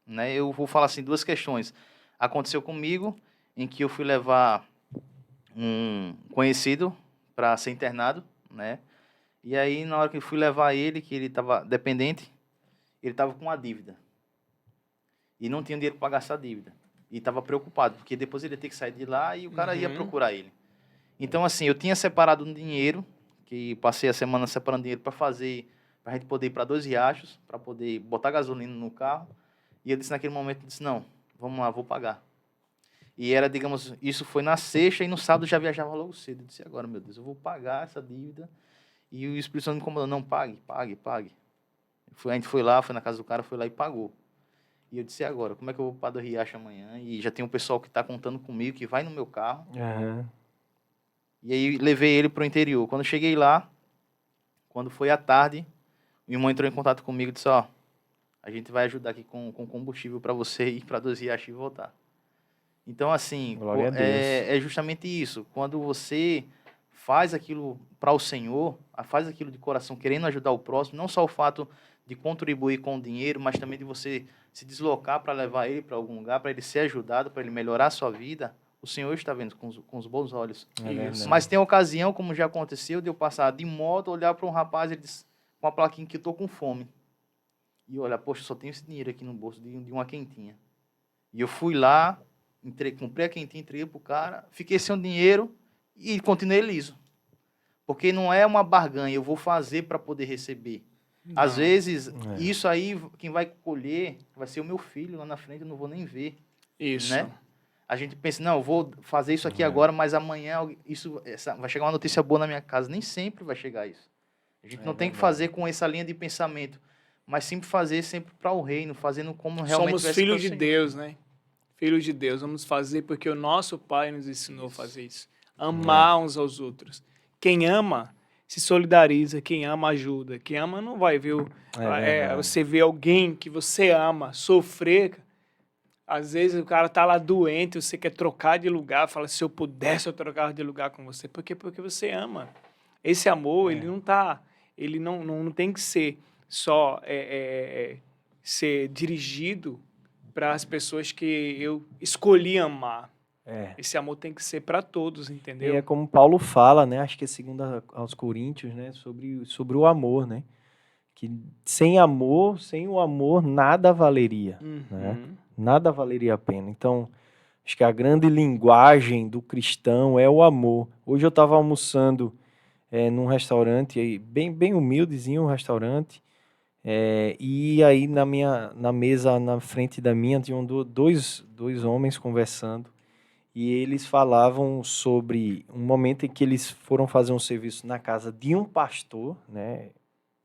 Né? Eu vou falar assim, duas questões. Aconteceu comigo, em que eu fui levar um conhecido para ser internado, né? E aí, na hora que eu fui levar ele, que ele estava dependente, ele estava com uma dívida. E não tinha dinheiro para pagar essa dívida. E estava preocupado, porque depois ele ia ter que sair de lá e o cara ia procurar ele. Então, assim, eu tinha separado um dinheiro, que passei a semana separando dinheiro para a gente poder ir para 2 Riachos, para poder botar gasolina no carro. E eu disse naquele momento, não, vamos lá, vou pagar. E era, digamos, isso foi na sexta e no sábado já viajava logo cedo. Eu disse, agora, meu Deus, eu vou pagar essa dívida. E o Espírito Santo me incomodou, não, pague. A gente foi lá, foi na casa do cara, foi lá e pagou. E eu disse, agora, como é que eu vou para do Riacho amanhã? E já tem um pessoal que está contando comigo, que vai no meu carro. E aí levei ele para o interior. Quando eu cheguei lá, quando foi à tarde, o irmão entrou em contato comigo e disse, a gente vai ajudar aqui com combustível para você ir para 2 Riachos e voltar. Então, assim, é justamente isso. Quando você faz aquilo para o Senhor, faz aquilo de coração, querendo ajudar o próximo, não só o fato de contribuir com o dinheiro, mas também de você se deslocar para levar ele para algum lugar, para ele ser ajudado, para ele melhorar a sua vida, o Senhor está vendo com os bons olhos. Mas tem ocasião, como já aconteceu, de eu passar de moto, olhar para um rapaz, ele diz, com a plaquinha que eu estou com fome. E olha, poxa, só tenho esse dinheiro aqui no bolso de uma quentinha. E eu fui lá, comprei a quentinha, entreguei pro cara, fiquei sem o dinheiro e continuei liso. Porque não é uma barganha, eu vou fazer para poder receber. Às vezes, isso aí, quem vai colher vai ser o meu filho lá na frente, eu não vou nem ver. Isso. Né? A gente pensa, não, eu vou fazer isso aqui agora, mas amanhã vai chegar uma notícia boa na minha casa. Nem sempre vai chegar isso. A gente não tem que fazer com essa linha de pensamento, mas sempre fazer sempre para o reino, fazendo como realmente Somos vai ser filhos pro de Senhor. Deus, né? Filhos de Deus. Vamos fazer porque o nosso Pai nos ensinou a fazer isso. Amar uns aos outros. Quem ama se solidariza, quem ama ajuda. Quem ama não vai ver você vê alguém que você ama sofrer. Às vezes o cara tá lá doente, você quer trocar de lugar, fala, se eu pudesse eu trocava de lugar com você. Por quê? Porque você ama. Esse amor, ele não tem que ser só ser dirigido para as pessoas que eu escolhi amar. Esse amor tem que ser para todos, entendeu? E é como Paulo fala, né? Acho que é 2 Coríntios, né? Sobre o amor, né? Que sem o amor, nada valeria, né? Nada valeria a pena. Então, acho que a grande linguagem do cristão é o amor. Hoje eu estava almoçando num restaurante, bem humildezinho, um restaurante, e aí na mesa, na frente da minha, tinham dois homens conversando, e eles falavam sobre um momento em que eles foram fazer um serviço na casa de um pastor, né?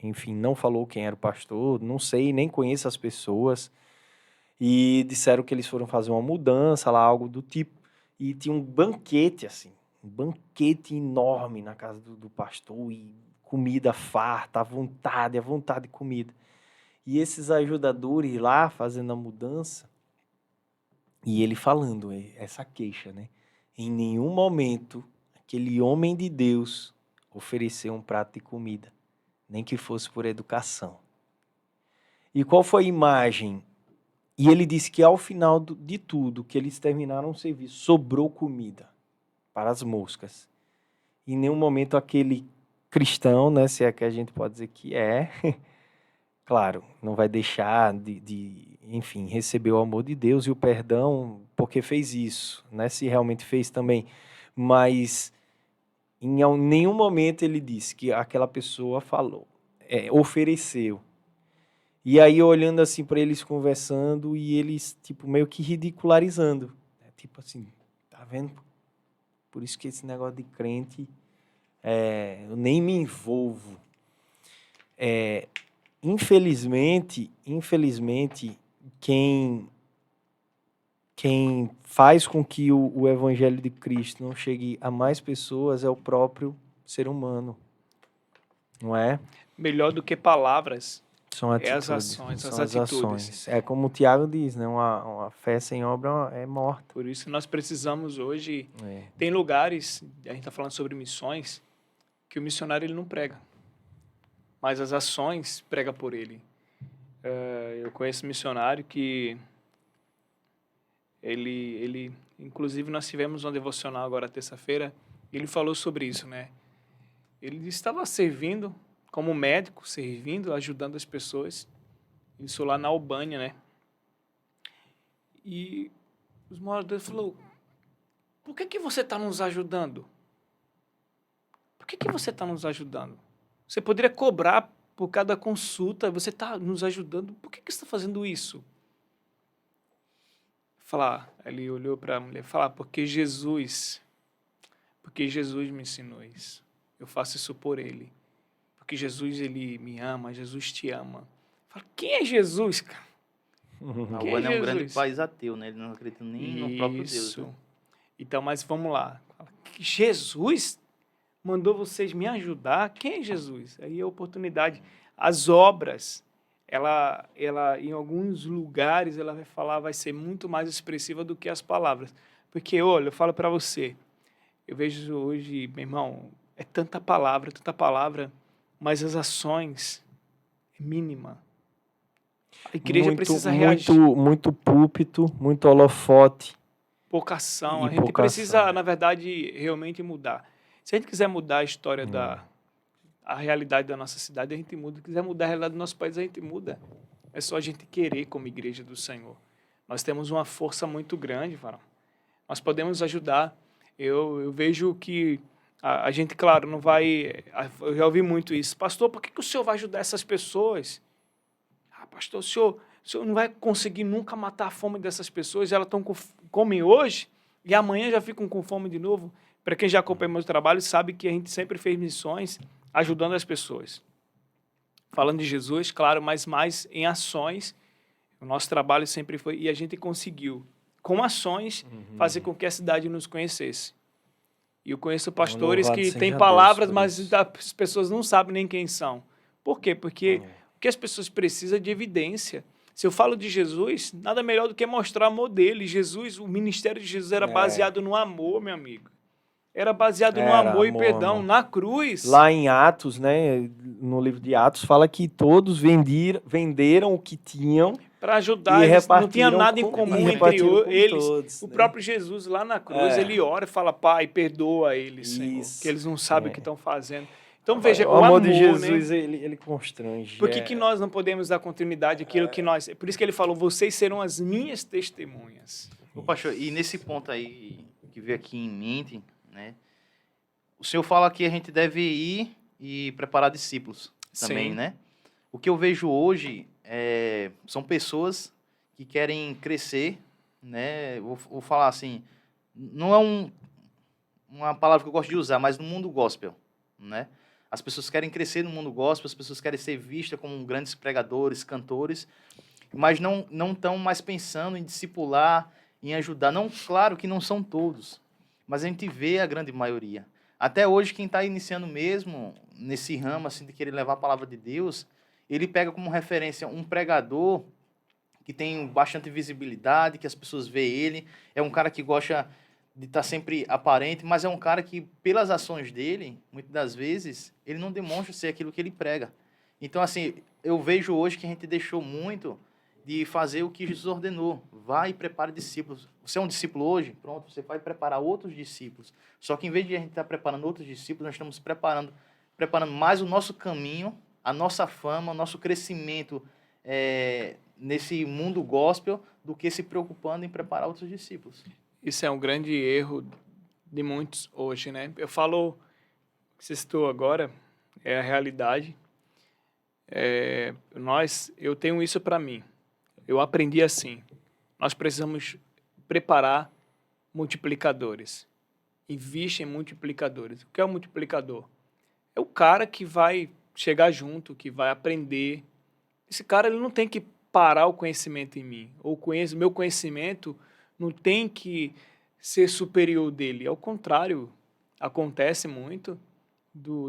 Enfim, não falou quem era o pastor, não sei, nem conheço as pessoas, e disseram que eles foram fazer uma mudança lá, algo do tipo, e tinha um banquete, assim, um banquete enorme na casa do pastor, e comida farta, à vontade de comida. E esses ajudadores lá, fazendo a mudança, e ele falando essa queixa, né? Em nenhum momento, aquele homem de Deus ofereceu um prato de comida, nem que fosse por educação. E qual foi a imagem? E ele disse que ao final de tudo, que eles terminaram o serviço, sobrou comida para as moscas. Em nenhum momento aquele cristão, né, se é que a gente pode dizer que claro, não vai deixar enfim, receber o amor de Deus e o perdão porque fez isso, né, se realmente fez também. Mas em nenhum momento ele disse que aquela pessoa falou, ofereceu. E aí olhando assim para eles conversando e eles tipo meio que ridicularizando, tipo assim, tá vendo? Por isso que esse negócio de crente eu nem me envolvo. Infelizmente, quem faz com que o evangelho de Cristo não chegue a mais pessoas é o próprio ser humano, não é? Melhor do que palavras. São atitudes, as atitudes. É como o Tiago diz, né? Uma fé sem obra é morta. Por isso nós precisamos hoje... Tem lugares, a gente está falando sobre missões, que o missionário ele não prega, mas as ações prega por ele. Eu conheço um missionário que ele inclusive nós tivemos uma devocional agora terça-feira, ele falou sobre isso, né? Ele estava servindo como médico, ajudando as pessoas, isso lá na Albânia, né? E os moradores falaram, por que você está nos ajudando? Por que você está nos ajudando? Você poderia cobrar por cada consulta, você está nos ajudando, por que você está fazendo isso? Ele olhou para a mulher e falou, porque Jesus me ensinou isso. Eu faço isso por ele. Porque Jesus, ele me ama, Jesus te ama. Fala, quem é Jesus, cara? Albânia é um grande país ateu, né? Ele não acredita nem no próprio Deus. Né? Então, mas vamos lá. Jesus mandou vocês me ajudar? Quem é Jesus? Aí a oportunidade. As obras, ela em alguns lugares, ela vai ser muito mais expressiva do que as palavras. Porque, olha, eu falo para você, eu vejo hoje, meu irmão, é tanta palavra, mas as ações é mínima. A igreja precisa reagir. Muito púlpito, muito holofote. Pouca ação. A gente precisa, na verdade, realmente mudar. Se a gente quiser mudar a história a realidade da nossa cidade, a gente muda. Se quiser mudar a realidade do nosso país, a gente muda. É só a gente querer como igreja do Senhor. Nós temos uma força muito grande, varão. Nós podemos ajudar. Eu vejo que a gente, claro, não vai... Eu já ouvi muito isso. Pastor, por que o senhor vai ajudar essas pessoas? Ah, pastor, o senhor não vai conseguir nunca matar a fome dessas pessoas. Elas comem hoje e amanhã já ficam com fome de novo. Para quem já acompanha meu trabalho, sabe que a gente sempre fez missões ajudando as pessoas. Falando de Jesus, claro, mas mais em ações. O nosso trabalho sempre foi... E a gente conseguiu, com ações, fazer com que a cidade nos conhecesse. E eu conheço pastores Louvado que seja têm Deus palavras, por mas isso. as pessoas não sabem nem quem são. Por quê? Porque o que as pessoas precisam é de evidência. Se eu falo de Jesus, nada melhor do que mostrar o amor dele. Jesus, o ministério de Jesus era baseado no amor, meu amigo. Era baseado no Era amor e amor, perdão. amor. Na cruz. Lá em Atos, né, no livro de Atos, fala que todos venderam o que tinham Para e ajudar, eles não tinha repartiram nada em com, comum e entre repartiram com eles. todos, O né? próprio Jesus, lá na cruz, ele ora e fala, Pai, perdoa eles, Senhor, Isso, que eles não sabem o que estão fazendo. Então, veja, O o amor amor, de Jesus, né? ele constrange. Por que nós não podemos dar continuidade àquilo que nós... Por isso que ele falou, vocês serão as minhas testemunhas. Ô, pastor, e nesse ponto aí que veio aqui em mente, né? O senhor fala que a gente deve ir e preparar discípulos também, Sim. né? O que eu vejo hoje são pessoas que querem crescer, né? Vou falar assim, não é uma palavra que eu gosto de usar, mas no mundo gospel, né? As pessoas querem crescer no mundo gospel, as pessoas querem ser vistas como grandes pregadores, cantores, mas não estão mais pensando em discipular, em ajudar. Não, claro que não são todos, mas a gente vê a grande maioria. Até hoje, quem está iniciando mesmo nesse ramo assim, de querer levar a palavra de Deus, ele pega como referência um pregador que tem bastante visibilidade, que as pessoas veem ele, é um cara que gosta de estar sempre aparente, mas é um cara que, pelas ações dele, muitas das vezes, ele não demonstra ser aquilo que ele prega. Então, assim, eu vejo hoje que a gente deixou muito de fazer o que Jesus ordenou. Vai e prepare discípulos. Você é um discípulo hoje? Pronto, você vai preparar outros discípulos. Só que em vez de a gente estar preparando outros discípulos, nós estamos preparando mais o nosso caminho, a nossa fama, o nosso crescimento nesse mundo gospel, do que se preocupando em preparar outros discípulos. Isso é um grande erro de muitos hoje, né? Eu falo, o que você citou agora, é a realidade. Eu tenho isso para mim. Eu aprendi assim. Nós precisamos preparar multiplicadores. Investe em multiplicadores. O que é um multiplicador? É o cara que vai chegar junto, que vai aprender. Esse cara ele não tem que parar o conhecimento em mim. Ou meu conhecimento não tem que ser superior dele. Ao contrário, acontece muito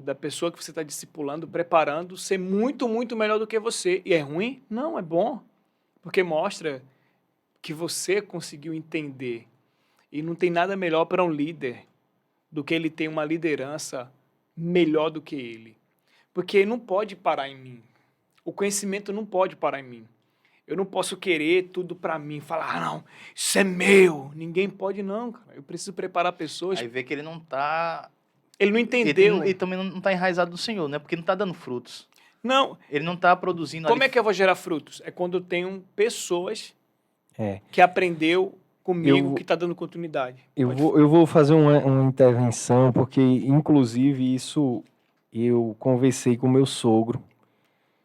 da pessoa que você está discipulando, preparando, ser muito, muito melhor do que você. E é ruim? Não, é bom. Porque mostra que você conseguiu entender. E não tem nada melhor para um líder do que ele ter uma liderança melhor do que ele. Porque ele não pode parar em mim. O conhecimento não pode parar em mim. Eu não posso querer tudo para mim, falar, não, isso é meu. Ninguém pode, não, cara. Eu preciso preparar pessoas. Aí vê que ele não está... Ele não entendeu. Ele também não está enraizado no Senhor, né? Porque não está dando frutos. Não. Ele não está produzindo... Como é que eu vou gerar frutos? É quando eu tenho pessoas É. que aprendeu comigo, que está dando continuidade. Eu vou fazer uma intervenção, porque, inclusive, isso eu conversei com meu sogro,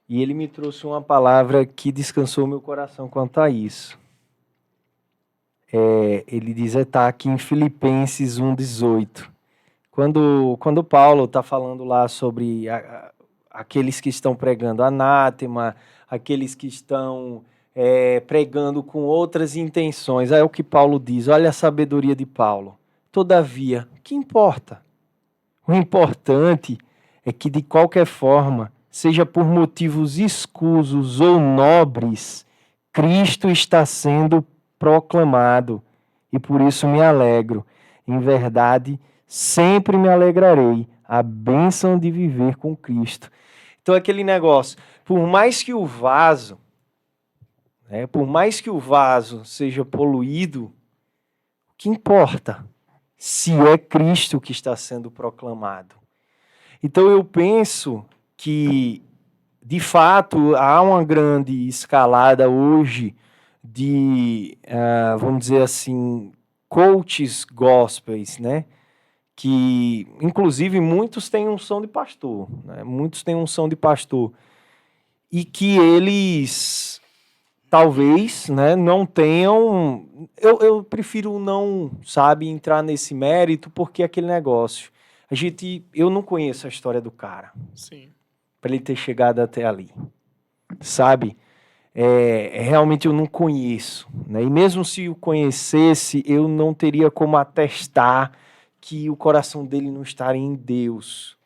e ele me trouxe uma palavra que descansou meu coração quanto a isso. Ele diz, está aqui em Filipenses 1,18. Quando Paulo está falando lá sobre aqueles que estão pregando anátema, aqueles que estão pregando com outras intenções, é o que Paulo diz, olha a sabedoria de Paulo. Todavia, o que importa? O importante é que, de qualquer forma, seja por motivos escusos ou nobres, Cristo está sendo proclamado, e por isso me alegro. Em verdade, sempre me alegrarei, a bênção de viver com Cristo. Então, aquele negócio, por mais que o vaso seja poluído, o que importa? Se é Cristo que está sendo proclamado. Então, eu penso que, de fato, há uma grande escalada hoje de, vamos dizer assim, coaches gospels, né? Que, inclusive, muitos têm unção de pastor, né? Muitos têm unção de pastor. E que eles, talvez, né, não tenham... Eu prefiro não, sabe, entrar nesse mérito, porque é aquele negócio. Eu não conheço a história do cara, Sim. para ele ter chegado até ali, sabe? Realmente eu não conheço, né? E mesmo se eu conhecesse, eu não teria como atestar que o coração dele não estaria em Deus.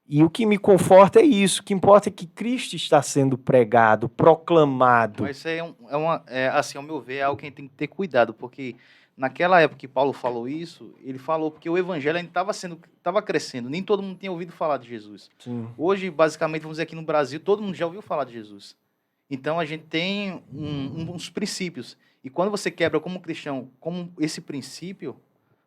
E o que me conforta é isso. O que importa é que Cristo está sendo pregado, proclamado. Mas isso aí assim, ao meu ver, é algo que a gente tem que ter cuidado, porque naquela época que Paulo falou isso, ele falou porque o evangelho ainda estava crescendo, nem todo mundo tinha ouvido falar de Jesus. Sim. Hoje, basicamente, vamos dizer aqui no Brasil, todo mundo já ouviu falar de Jesus. Então, a gente tem uns princípios. E quando você quebra como cristão, como esse princípio,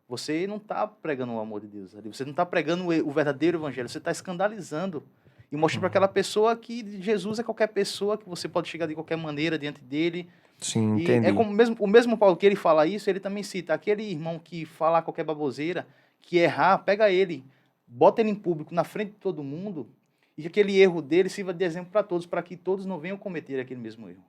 você não está pregando o amor de Deus ali. Você não está pregando o verdadeiro evangelho. Você está escandalizando. E mostrando para aquela pessoa que Jesus é qualquer pessoa, que você pode chegar de qualquer maneira diante dele. Sim, E entendi. é como o mesmo Paulo que ele fala isso, ele também cita aquele irmão que fala qualquer baboseira, que errar, pega ele, bota ele em público, na frente de todo mundo, e que aquele erro dele sirva de exemplo para todos, para que todos não venham cometer aquele mesmo erro.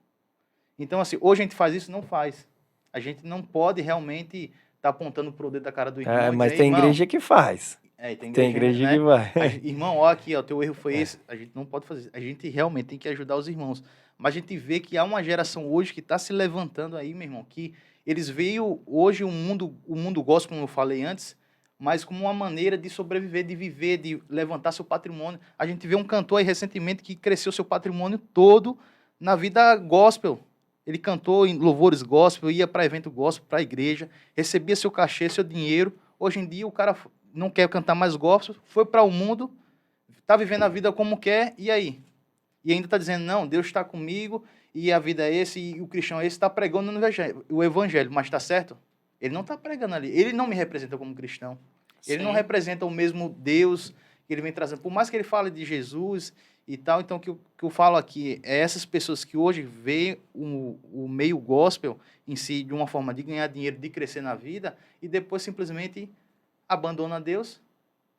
Então, assim, hoje a gente faz isso? Não faz. A gente não pode realmente estar apontando pro dedo da cara do irmão. Mas dizer, tem irmão, igreja que faz. Tem igreja né? que vai. Irmão, ó, aqui, ó, teu erro foi esse. A gente não pode fazer isso. A gente realmente tem que ajudar os irmãos. Mas a gente vê que há uma geração hoje que está se levantando aí, meu irmão, que eles veem hoje o mundo gospel, como eu falei antes, mas como uma maneira de sobreviver, de viver, de levantar seu patrimônio. A gente vê um cantor aí recentemente que cresceu seu patrimônio todo na vida gospel. Ele cantou em louvores gospel, ia para evento gospel, para a igreja, recebia seu cachê, seu dinheiro. Hoje em dia o cara não quer cantar mais gospel, foi para o mundo, está vivendo a vida como quer, e aí? E ainda está dizendo, não, Deus está comigo, e a vida é esse, e o cristão é esse, está pregando o evangelho, mas está certo? Ele não está pregando ali, ele não me representa como cristão. Ele não representa o mesmo Deus que ele vem trazendo. Por mais que ele fale de Jesus e tal, então o que eu falo aqui é essas pessoas que hoje veem o meio gospel em si de uma forma de ganhar dinheiro, de crescer na vida, e depois simplesmente abandona Deus,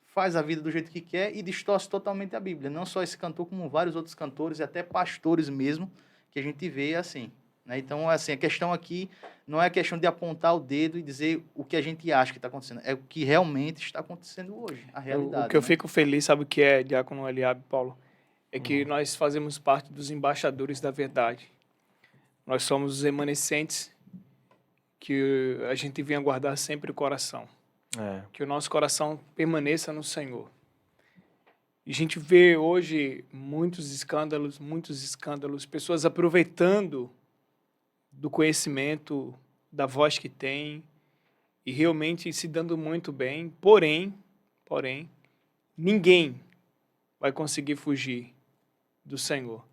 faz a vida do jeito que quer e distorce totalmente a Bíblia. Não só esse cantor, como vários outros cantores e até pastores mesmo, que a gente vê assim. Né? Então, assim, a questão aqui não é a questão de apontar o dedo e dizer o que a gente acha que está acontecendo. É o que realmente está acontecendo hoje, a realidade. O que eu né? fico feliz, sabe o que é, Diácono Eliabe, Paulo? É que nós fazemos parte dos embaixadores da verdade. Nós somos os remanescentes que a gente vem guardar sempre o coração. Que o nosso coração permaneça no Senhor. E a gente vê hoje muitos escândalos, pessoas aproveitando do conhecimento, da voz que tem e realmente se dando muito bem. Porém, ninguém vai conseguir fugir do Senhor.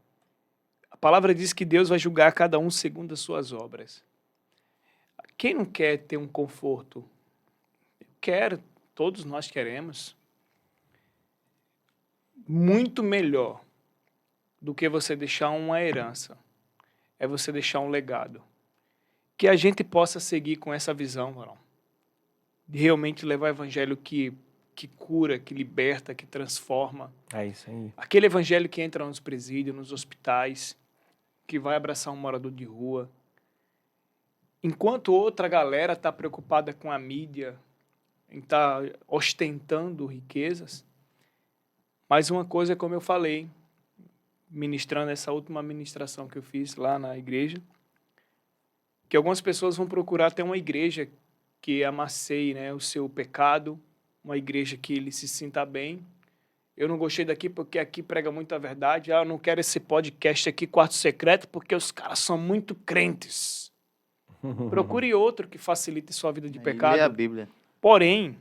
A palavra diz que Deus vai julgar cada um segundo as suas obras. Quem não quer ter um conforto? Quero, todos nós queremos. Muito melhor do que você deixar uma herança é você deixar um legado. Que a gente possa seguir com essa visão, varão, de realmente levar o evangelho que cura, que liberta, que transforma. É isso aí. Aquele evangelho que entra nos presídios, nos hospitais, que vai abraçar um morador de rua. Enquanto outra galera está preocupada com a mídia, em estar ostentando riquezas. Mas uma coisa, como eu falei, ministrando essa última ministração que eu fiz lá na igreja, que algumas pessoas vão procurar ter uma igreja que amasseie, né, o seu pecado, uma igreja que ele se sinta bem. Eu não gostei daqui porque aqui prega muita verdade. Eu não quero esse podcast aqui, Quarto Secreto, porque os caras são muito crentes. Procure outro que facilite sua vida de pecado. E lê a Bíblia. Porém,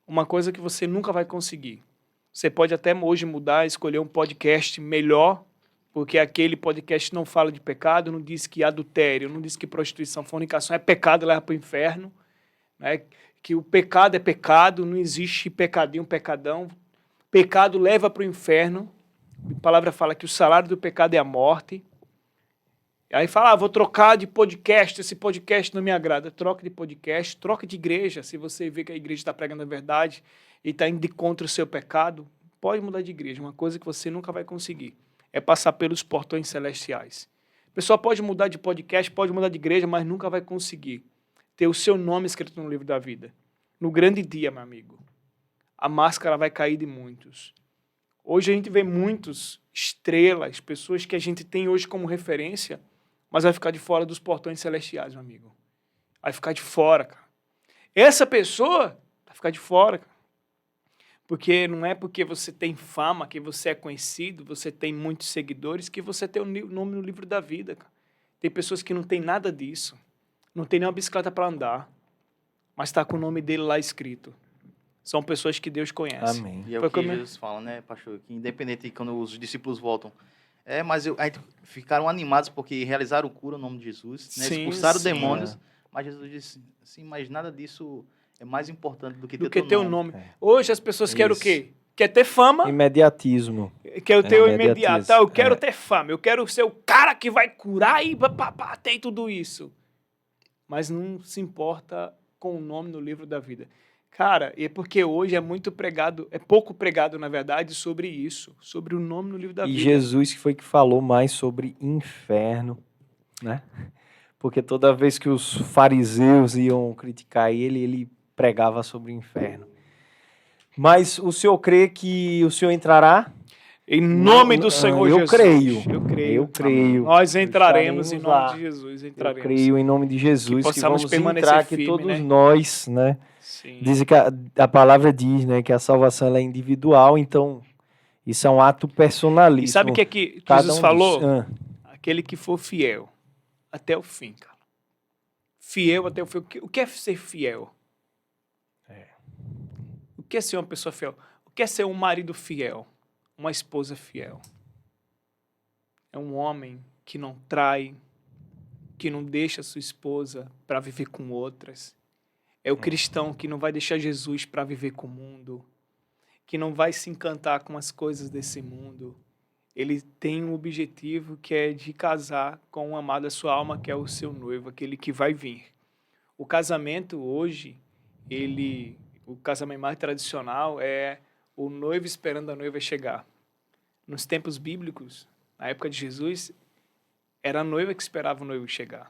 uma coisa que você nunca vai conseguir. Você pode até hoje mudar, escolher um podcast melhor, porque aquele podcast não fala de pecado, não diz que adultério, não diz que prostituição, fornicação é pecado, leva para o inferno. Né? Que o pecado é pecado, não existe pecadinho, pecadão. Pecado leva para o inferno. A palavra fala que o salário do pecado é a morte. Aí fala, vou trocar de podcast, esse podcast não me agrada. Troca de podcast, troca de igreja. Se você vê que a igreja está pregando a verdade e está indo contra o seu pecado, pode mudar de igreja. Uma coisa que você nunca vai conseguir é passar pelos portões celestiais. A pessoa pode mudar de podcast, pode mudar de igreja, mas nunca vai conseguir ter o seu nome escrito no livro da vida. No grande dia, meu amigo, a máscara vai cair de muitos. Hoje a gente vê muitos estrelas, pessoas que a gente tem hoje como referência, mas vai ficar de fora dos portões celestiais, meu amigo. Vai ficar de fora, cara. Essa pessoa vai ficar de fora, cara. Porque não é porque você tem fama, que você é conhecido, você tem muitos seguidores, que você tem o nome no livro da vida, cara. Tem pessoas que não tem nada disso. Não tem nem uma bicicleta para andar, mas está com o nome dele lá escrito. São pessoas que Deus conhece. Amém. E é o que Jesus fala, né, pastor? Que independente de quando os discípulos voltam. Mas a gente ficaram animados porque realizaram cura no nome de Jesus, né? Sim, Expulsaram sim. demônios. Mas Jesus disse assim, mas nada disso é mais importante do que Do ter que teu ter o nome. nome. Hoje as pessoas querem o Isso. quê? Quer ter fama, Imediatismo. quer ter o imediatismo. imediato. Eu quero É. ter fama, eu quero ser o cara que vai curar e tem tudo isso. Mas não se importa com o nome no livro da vida. Cara, e é porque hoje é muito pregado, é pouco pregado, na verdade, sobre isso, sobre o nome no livro da E vida. Jesus que foi que falou mais sobre inferno, né? Porque toda vez que os fariseus iam criticar ele pregava sobre o inferno. Mas o senhor crê que o senhor entrará? Em nome do Não, Senhor eu Jesus. creio. Eu creio. Eu creio. Nós entraremos em Estaremos nome lá. de Jesus. Eu Entraremos. creio em nome de Jesus que possamos vamos permanecer entrar, que firme, todos né? nós, né? Sim. Dizem que a palavra diz, né, que a salvação ela é individual, então isso é um ato personalíssimo. E sabe o que é que Cada Jesus um falou? diz. Aquele que for fiel até o fim, cara. Fiel até o fim. O que é ser fiel? O que é ser uma pessoa fiel? O que é ser um marido fiel? Uma esposa fiel? É um homem que não trai, que não deixa sua esposa para viver com outras. É o cristão que não vai deixar Jesus para viver com o mundo, que não vai se encantar com as coisas desse mundo. Ele tem um objetivo que é de casar com o amado da sua alma, que é o seu noivo, aquele que vai vir. O casamento hoje, o casamento mais tradicional é o noivo esperando a noiva chegar. Nos tempos bíblicos, na época de Jesus, era a noiva que esperava o noivo chegar.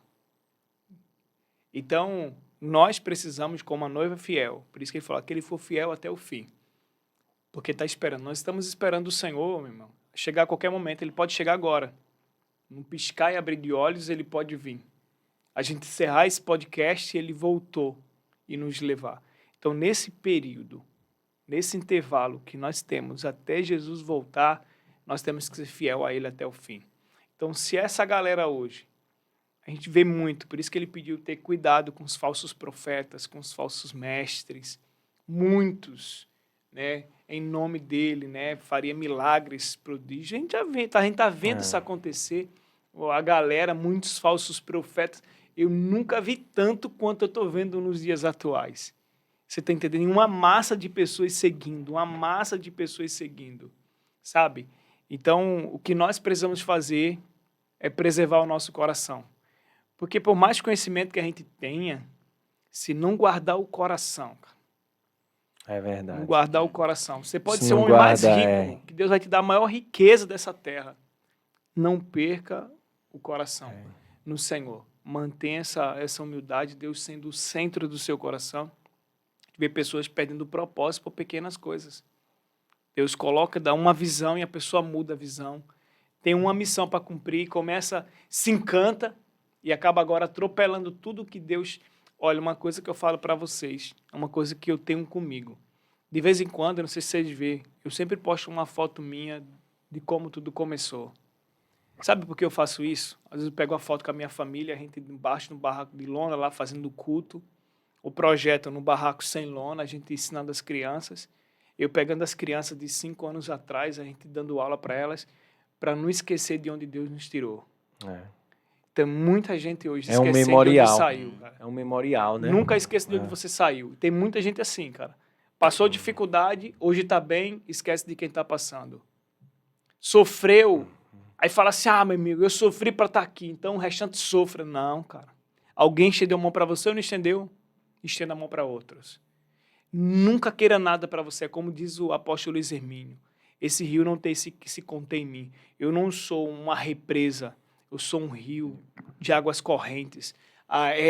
Então, nós precisamos, como a noiva fiel, por isso que ele falou, que ele for fiel até o fim. Porque está esperando. Nós estamos esperando o Senhor, meu irmão, chegar a qualquer momento. Ele pode chegar agora. Num piscar e abrir de olhos, ele pode vir. A gente encerrar esse podcast, ele voltou e nos levar. Então, nesse período, nesse intervalo que nós temos até Jesus voltar, nós temos que ser fiel a ele até o fim. Então, se essa galera hoje, a gente vê muito, por isso que ele pediu ter cuidado com os falsos profetas, com os falsos mestres, muitos, né, em nome dele, né, faria milagres, prodígios. A gente tá vendo isso acontecer. A galera, muitos falsos profetas, eu nunca vi tanto quanto eu estou vendo nos dias atuais. Você está entendendo? Uma massa de pessoas seguindo, sabe? Então, o que nós precisamos fazer é preservar o nosso coração. Porque por mais conhecimento que a gente tenha, se não guardar o coração, É verdade. não guardar o coração, você pode Se ser o não homem mais guarda, rico, que Deus vai te dar a maior riqueza dessa terra. Não perca o coração no Senhor. Mantenha essa humildade, Deus sendo o centro do seu coração. Vê pessoas perdendo o propósito por pequenas coisas. Deus dá uma visão e a pessoa muda a visão. Tem uma missão para cumprir, se encanta e acaba agora atropelando tudo que Deus... Olha, uma coisa que eu falo para vocês, é uma coisa que eu tenho comigo. De vez em quando, eu não sei se vocês vê, eu sempre posto uma foto minha de como tudo começou. Sabe por que eu faço isso? Às vezes eu pego uma foto com a minha família, a gente embaixo no barraco de lona, lá fazendo culto. O projeto no barraco sem lona, a gente ensinando as crianças. Eu pegando as crianças de 5 anos atrás, a gente dando aula para elas, para não esquecer de onde Deus nos tirou. Tem muita gente hoje É um esquecendo memorial. de onde saiu, cara. É um memorial, né? Nunca esqueça de onde você saiu. Tem muita gente assim, cara. Passou dificuldade, hoje está bem, esquece de quem está passando. Sofreu, Aí fala assim, meu amigo, eu sofri para estar aqui, então o restante sofra. Não, cara. Alguém estendeu a mão para você ou não estendeu? Estenda a mão para outros. Nunca queira nada para você, como diz o apóstolo Luiz Hermínio. Esse rio não tem que se conter em mim. Eu não sou uma represa, eu sou um rio de águas correntes.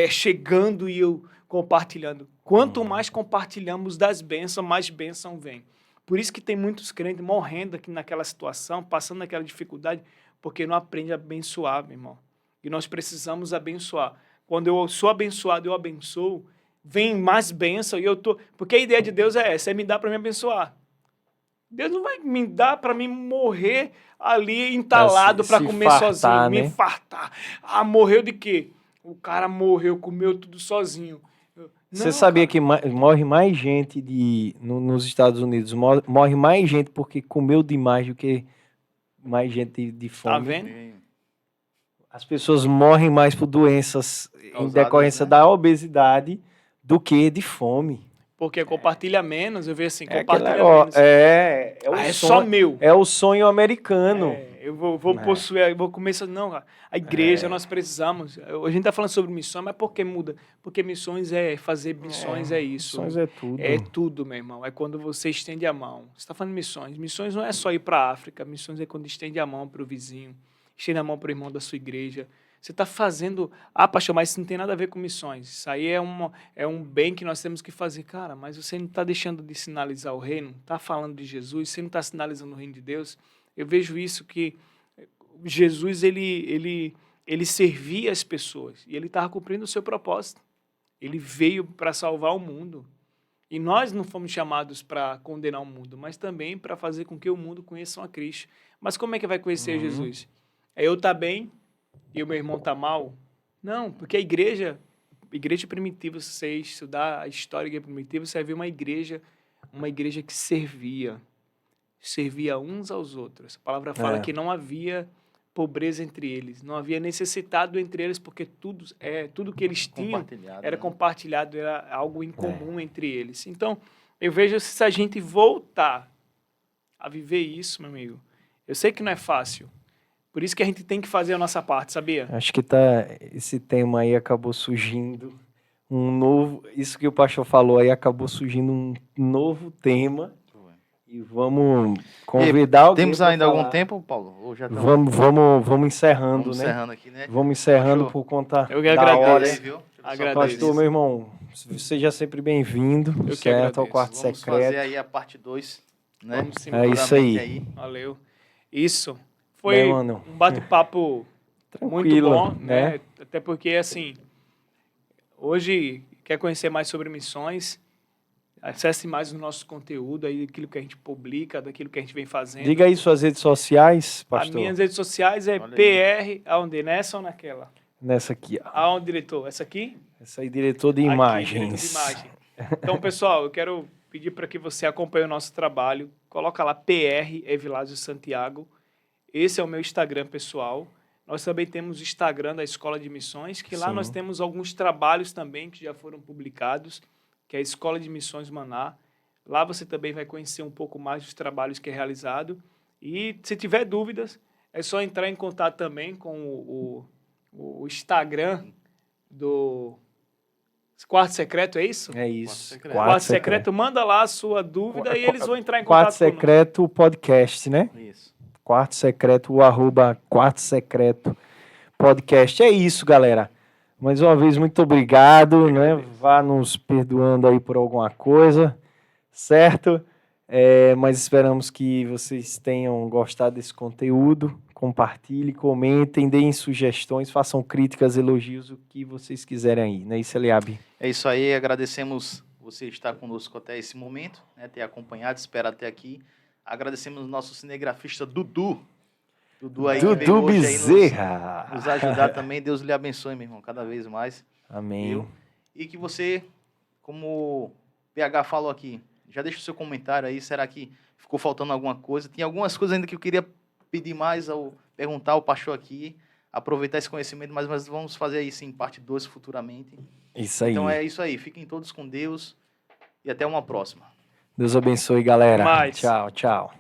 Chegando e eu compartilhando. Quanto mais compartilhamos das bênçãos, mais bênção vem. Por isso que tem muitos crentes morrendo aqui naquela situação, passando naquela dificuldade, porque não aprende a abençoar, meu irmão. E nós precisamos abençoar. Quando eu sou abençoado, eu abençoo, vem mais bênção e eu tô... Porque a ideia de Deus é essa, é me dar para me abençoar. Deus não vai me dar para mim morrer ali entalado para comer fartar, sozinho, né? me fartar. Morreu de quê? O cara morreu, comeu tudo sozinho. Você sabia que morre mais gente nos Estados Unidos, morre mais gente porque comeu demais do que mais gente de fome. Tá vendo? As pessoas morrem mais por doenças em decorrência né? da obesidade do que de fome. Porque compartilha menos, eu vejo assim, É compartilha menos. menos. É Só meu. É o sonho americano. Eu vou possuir, eu vou começar. Não, cara, a igreja, nós precisamos. A gente está falando sobre missões, mas por que muda? Porque missões fazer missões é isso. Missões é tudo. É tudo, meu irmão. É quando você estende a mão. Você está falando de missões. Missões não é só ir para a África. Missões é quando estende a mão para o vizinho, estende a mão para o irmão da sua igreja. Você está fazendo... pastor, mas isso não tem nada a ver com missões. Isso aí é um bem que nós temos que fazer. Cara, mas você não está deixando de sinalizar o reino? Está falando de Jesus? Você não está sinalizando o reino de Deus? Eu vejo isso que Jesus, ele servia as pessoas. E ele estava cumprindo o seu propósito. Ele veio para salvar o mundo. E nós não fomos chamados para condenar o mundo, mas também para fazer com que o mundo conheça a Cristo. Mas como é que vai conhecer Jesus? É eu estar bem e o meu irmão está mal? Não, porque a igreja primitiva, se você estudar a história da igreja primitiva, você vai ver uma igreja que servia uns aos outros. A palavra fala que não havia pobreza entre eles, não havia necessitado entre eles, porque tudo que eles tinham era compartilhado, era algo em comum entre eles. Então, eu vejo se a gente voltar a viver isso, meu amigo, eu sei que não é fácil, por isso que a gente tem que fazer a nossa parte, sabia? Acho que esse tema aí acabou surgindo isso que o pastor falou aí, acabou surgindo um novo tema. E vamos convidar alguém. Temos ainda algum tempo, Paulo? Ou já vamos encerrando, vamos né? encerrando aqui, né? Vamos encerrando por conta eu que da agradeço. hora. Aí, viu? Pastor, meu irmão, seja sempre bem-vindo, certo? Ao Quarto Vamos Secreto. fazer aí a parte 2, né? É isso aí. Valeu. Isso. Foi um bate-papo muito bom, né? Até porque, assim, hoje, quer conhecer mais sobre missões, acesse mais o nosso conteúdo, aí, daquilo que a gente publica, daquilo que a gente vem fazendo. Diga aí suas redes sociais, pastor. As minhas redes sociais é PR, aonde? Nessa ou naquela? Nessa aqui, ó. Aonde, diretor? Essa aqui? Essa aí, diretor de imagens. Diretor de imagem. Então, pessoal, eu quero pedir para que você acompanhe o nosso trabalho. Coloca lá PR Evilásio Santiago. Esse é o meu Instagram pessoal. Nós também temos o Instagram da Escola de Missões, que lá nós temos alguns trabalhos também que já foram publicados, que é a Escola de Missões Maná. Lá você também vai conhecer um pouco mais dos trabalhos que é realizado. E se tiver dúvidas, é só entrar em contato também com o Instagram do Quarto Secreto, é isso? É isso. Quarto Secreto, manda lá a sua dúvida e eles vão entrar em Quarto contato conosco. Secreto Podcast, né? Isso. Quarto Secreto, o @Quarto Secreto Podcast. É isso, galera. Mais uma vez, muito obrigado, né? Vá nos perdoando aí por alguma coisa, certo? Mas esperamos que vocês tenham gostado desse conteúdo. Compartilhem, comentem, deem sugestões, façam críticas, elogios, o que vocês quiserem aí. Não é isso, Eliabe? É isso aí, agradecemos você estar conosco até esse momento, né, ter acompanhado, esperar até aqui. Agradecemos o nosso cinegrafista Dudu. Dudu aí que veio hoje Bezerra. nos ajudar também. Deus lhe abençoe, meu irmão, cada vez mais. Amém. E que você, como o PH falou aqui, já deixa o seu comentário aí. Será que ficou faltando alguma coisa? Tem algumas coisas ainda que eu queria pedir mais, perguntar ao pastor aqui, aproveitar esse conhecimento, mas nós vamos fazer isso em parte 2 futuramente. Isso aí. Então é isso aí. Fiquem todos com Deus e até uma próxima. Deus abençoe, galera. Até mais. Tchau, tchau.